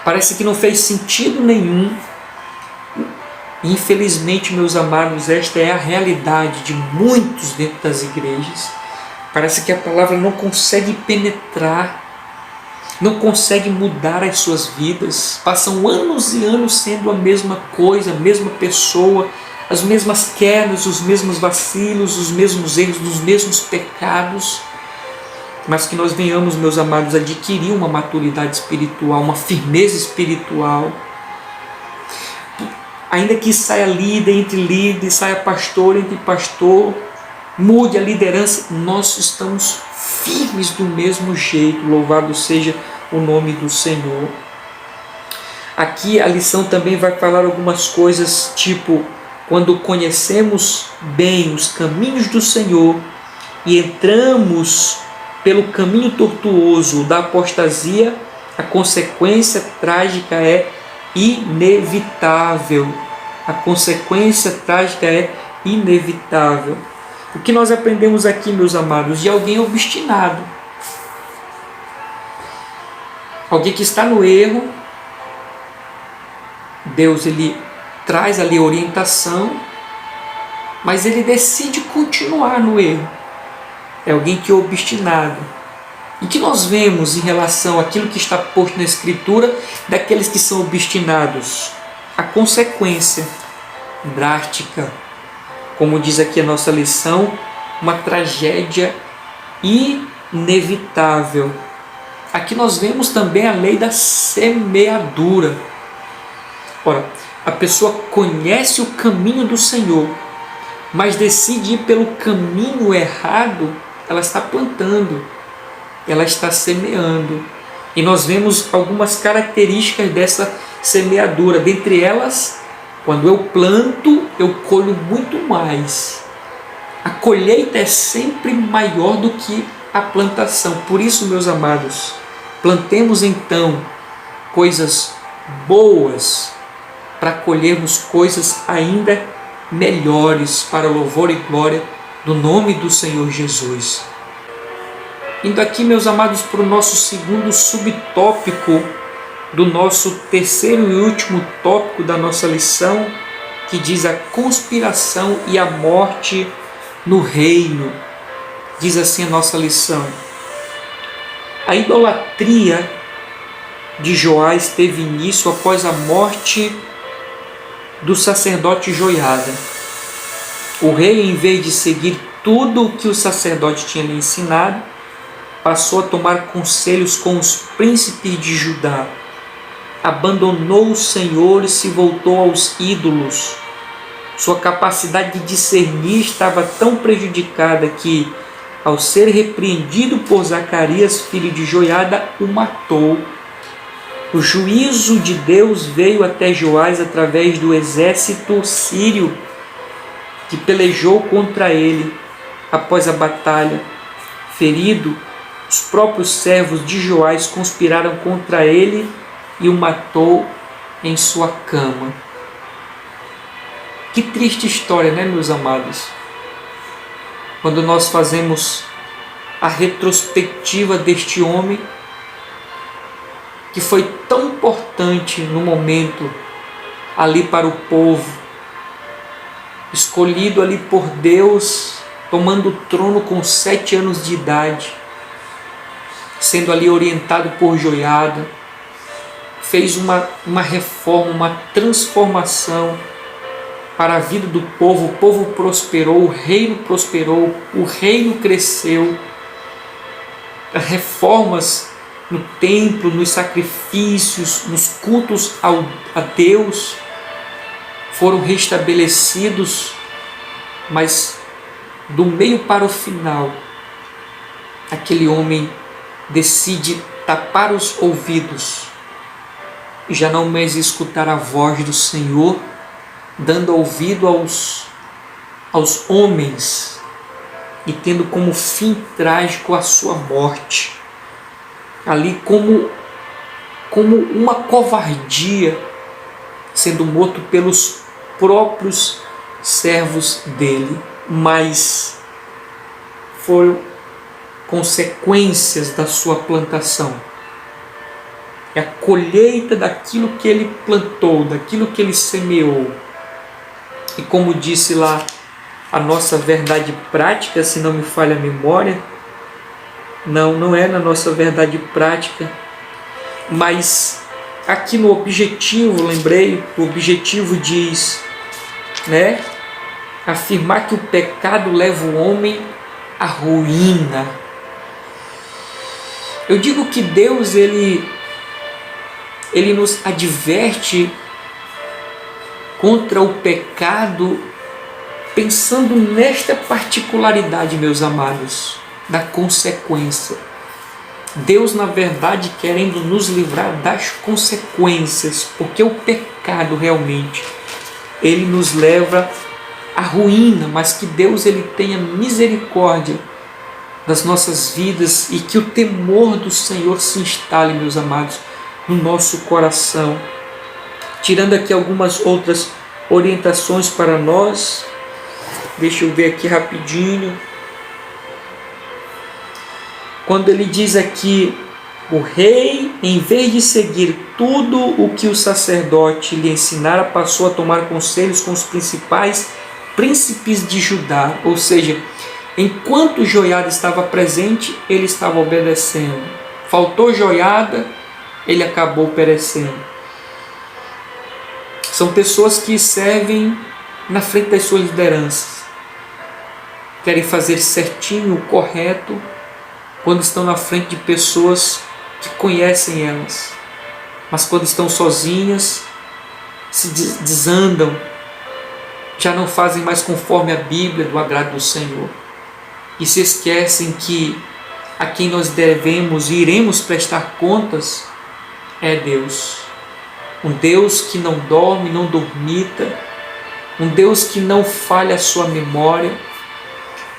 Parece que não fez sentido nenhum. Infelizmente, meus amados, esta é a realidade de muitos dentro das igrejas. Parece que a palavra não consegue penetrar, não consegue mudar as suas vidas. Passam anos e anos sendo a mesma coisa, a mesma pessoa, as mesmas quedas, os mesmos vacilos, os mesmos erros, os mesmos pecados. Mas que nós venhamos, meus amados, adquirir uma maturidade espiritual, uma firmeza espiritual. Ainda que saia líder entre líder, saia pastor entre pastor, mude a liderança, nós estamos firmes do mesmo jeito. Louvado seja o nome do Senhor. Aqui a lição também vai falar algumas coisas, tipo, quando conhecemos bem os caminhos do Senhor e entramos pelo caminho tortuoso da apostasia, a consequência trágica é inevitável. A consequência trágica é inevitável. O que nós aprendemos aqui, meus amados, de alguém obstinado. Alguém que está no erro. Deus, ele traz ali orientação, mas ele decide continuar no erro. É alguém que é obstinado. E que nós vemos em relação àquilo que está posto na Escritura daqueles que são obstinados? A consequência drástica, como diz aqui a nossa lição, uma tragédia inevitável. Aqui nós vemos também a lei da semeadura. Ora, a pessoa conhece o caminho do Senhor, mas decide ir pelo caminho errado, ela está plantando. ela está semeando. E nós vemos algumas características dessa semeadura. Dentre elas, quando eu planto, eu colho muito mais. A colheita é sempre maior do que a plantação. Por isso, meus amados, plantemos então coisas boas para colhermos coisas ainda melhores para o louvor e glória do nome do Senhor Jesus. Indo aqui, meus amados, para o nosso segundo subtópico do nosso terceiro e último tópico da nossa lição, que diz a conspiração e a morte no reino. Diz assim a nossa lição: a idolatria de Joás teve início após a morte do sacerdote Joiada. O rei, em vez de seguir tudo o que o sacerdote tinha lhe ensinado, passou a tomar conselhos com os príncipes de Judá. Abandonou o Senhor e se voltou aos ídolos. Sua capacidade de discernir estava tão prejudicada que, ao ser repreendido por Zacarias, filho de Joiada, o matou. O juízo de Deus veio até Joás através do exército sírio, que pelejou contra ele. Após a batalha, ferido, os próprios servos de Joás conspiraram contra ele e o matou em sua cama. Que triste história, né, meus amados? Quando nós fazemos a retrospectiva deste homem, que foi tão importante no momento ali para o povo, escolhido ali por Deus, tomando o trono com 7 anos de idade, sendo ali orientado por Joiada, fez uma reforma, uma transformação para a vida do povo. O povo prosperou, o reino cresceu. Reformas no templo, nos sacrifícios, nos cultos a Deus foram restabelecidos, mas do meio para o final, aquele homem decide tapar os ouvidos e já não mais escutar a voz do Senhor, dando ouvido aos homens e tendo como fim trágico a sua morte. Ali como uma covardia, sendo morto pelos próprios servos dele, mas foram consequências da sua plantação. É a colheita daquilo que ele plantou, daquilo que ele semeou. E como disse lá a nossa verdade prática, se não me falha a memória, não é na nossa verdade prática, mas aqui no objetivo, lembrei, o objetivo diz, né, afirmar que o pecado leva o homem à ruína. Eu digo que Deus, ele nos adverte contra o pecado, pensando nesta particularidade, meus amados, da consequência. Deus, na verdade, querendo nos livrar das consequências, porque o pecado realmente, ele nos leva à ruína, mas que Deus, ele tenha misericórdia das nossas vidas e que o temor do Senhor se instale, meus amados, no nosso coração. Tirando aqui algumas outras orientações para nós, deixa eu ver aqui rapidinho. Quando ele diz aqui, o rei, em vez de seguir tudo o que o sacerdote lhe ensinara, passou a tomar conselhos com os principais príncipes de Judá. Ou seja, enquanto Joiada estava presente, ele estava obedecendo. Faltou Joiada, ele acabou perecendo. São pessoas que servem na frente das suas lideranças. Querem fazer certinho, o correto, quando estão na frente de pessoas que conhecem elas. Mas quando estão sozinhas, se desandam, já não fazem mais conforme a Bíblia, do agrado do Senhor. E se esquecem que a quem nós devemos e iremos prestar contas é Deus. Um Deus que não dorme, não dormita, um Deus que não falha a sua memória,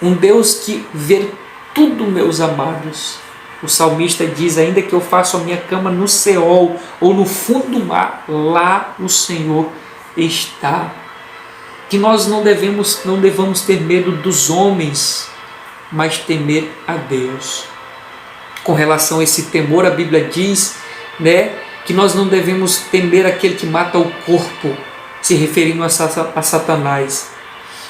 um Deus que vê tudo, meus amados. O salmista diz: ainda que eu faça a minha cama no Seol ou no fundo do mar, lá o Senhor está. Que nós não devamos ter medo dos homens, mas temer a Deus. Com relação a esse temor, a Bíblia diz, que nós não devemos temer aquele que mata o corpo, se referindo a Satanás,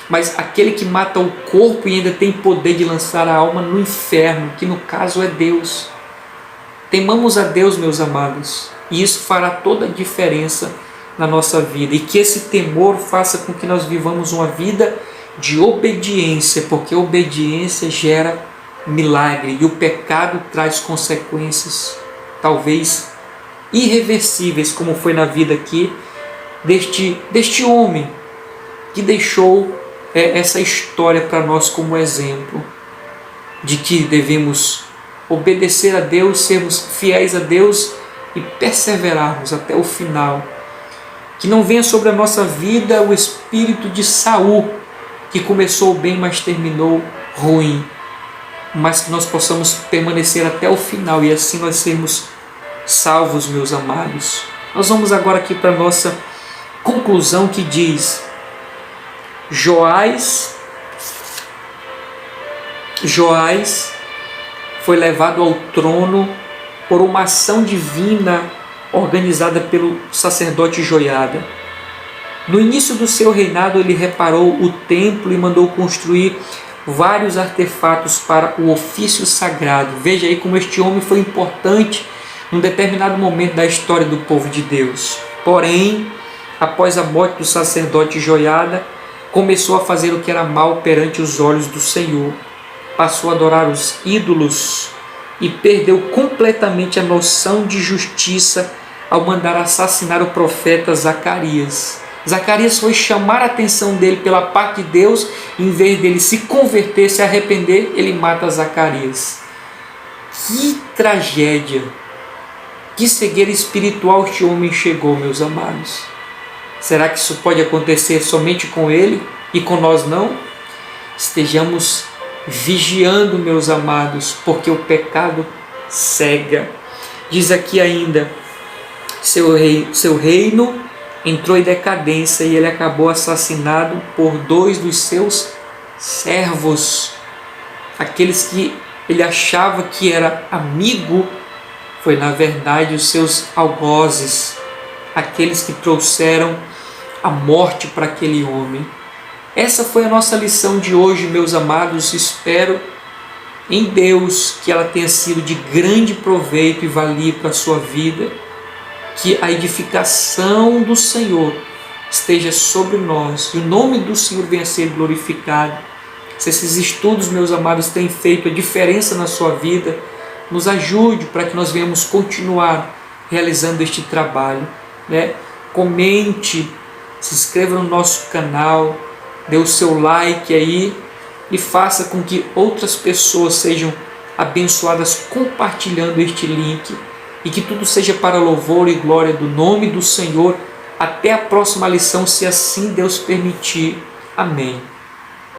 mas aquele que mata o corpo e ainda tem poder de lançar a alma no inferno, que no caso é Deus. Temamos a Deus, meus amados, e isso fará toda a diferença na nossa vida, e que esse temor faça com que nós vivamos uma vida de obediência, porque obediência gera milagre, e o pecado traz consequências, talvez irreversíveis, como foi na vida aqui deste homem, que deixou essa história para nós como exemplo, de que devemos obedecer a Deus, sermos fiéis a Deus e perseverarmos até o final. Que não venha sobre a nossa vida o espírito de Saul, que começou bem, mas terminou ruim, mas que nós possamos permanecer até o final e assim nós sermos salvos, meus amados. Nós vamos agora aqui para a nossa conclusão, que diz: Joás foi levado ao trono por uma ação divina organizada pelo sacerdote Joiada. No início do seu reinado, ele reparou o templo e mandou construir vários artefatos para o ofício sagrado. Veja aí como este homem foi importante num determinado momento da história do povo de Deus. Porém, após a morte do sacerdote Joiada, começou a fazer o que era mal perante os olhos do Senhor. Passou a adorar os ídolos e perdeu completamente a noção de justiça ao mandar assassinar o profeta Zacarias. Zacarias foi chamar a atenção dele pela parte de Deus, em vez dele se converter, se arrepender, ele mata Zacarias. Que tragédia! Que cegueira espiritual este homem chegou, meus amados. Será que isso pode acontecer somente com ele e com nós não? Estejamos vigiando, meus amados, porque o pecado cega. Diz aqui ainda: seu reino entrou em decadência e ele acabou assassinado por 2 dos seus servos. Aqueles que ele achava que era amigo, foi na verdade os seus algozes, aqueles que trouxeram a morte para aquele homem. Essa foi a nossa lição de hoje, meus amados. Espero em Deus que ela tenha sido de grande proveito e valia para a sua vida, que a edificação do Senhor esteja sobre nós e o nome do Senhor venha a ser glorificado. Se esses estudos, meus amados, têm feito a diferença na sua vida, nos ajude para que nós venhamos continuar realizando este trabalho. Comente, se inscreva no nosso canal, dê o seu like aí e faça com que outras pessoas sejam abençoadas compartilhando este link, e que tudo seja para louvor e glória do nome do Senhor. Até a próxima lição, se assim Deus permitir. Amém.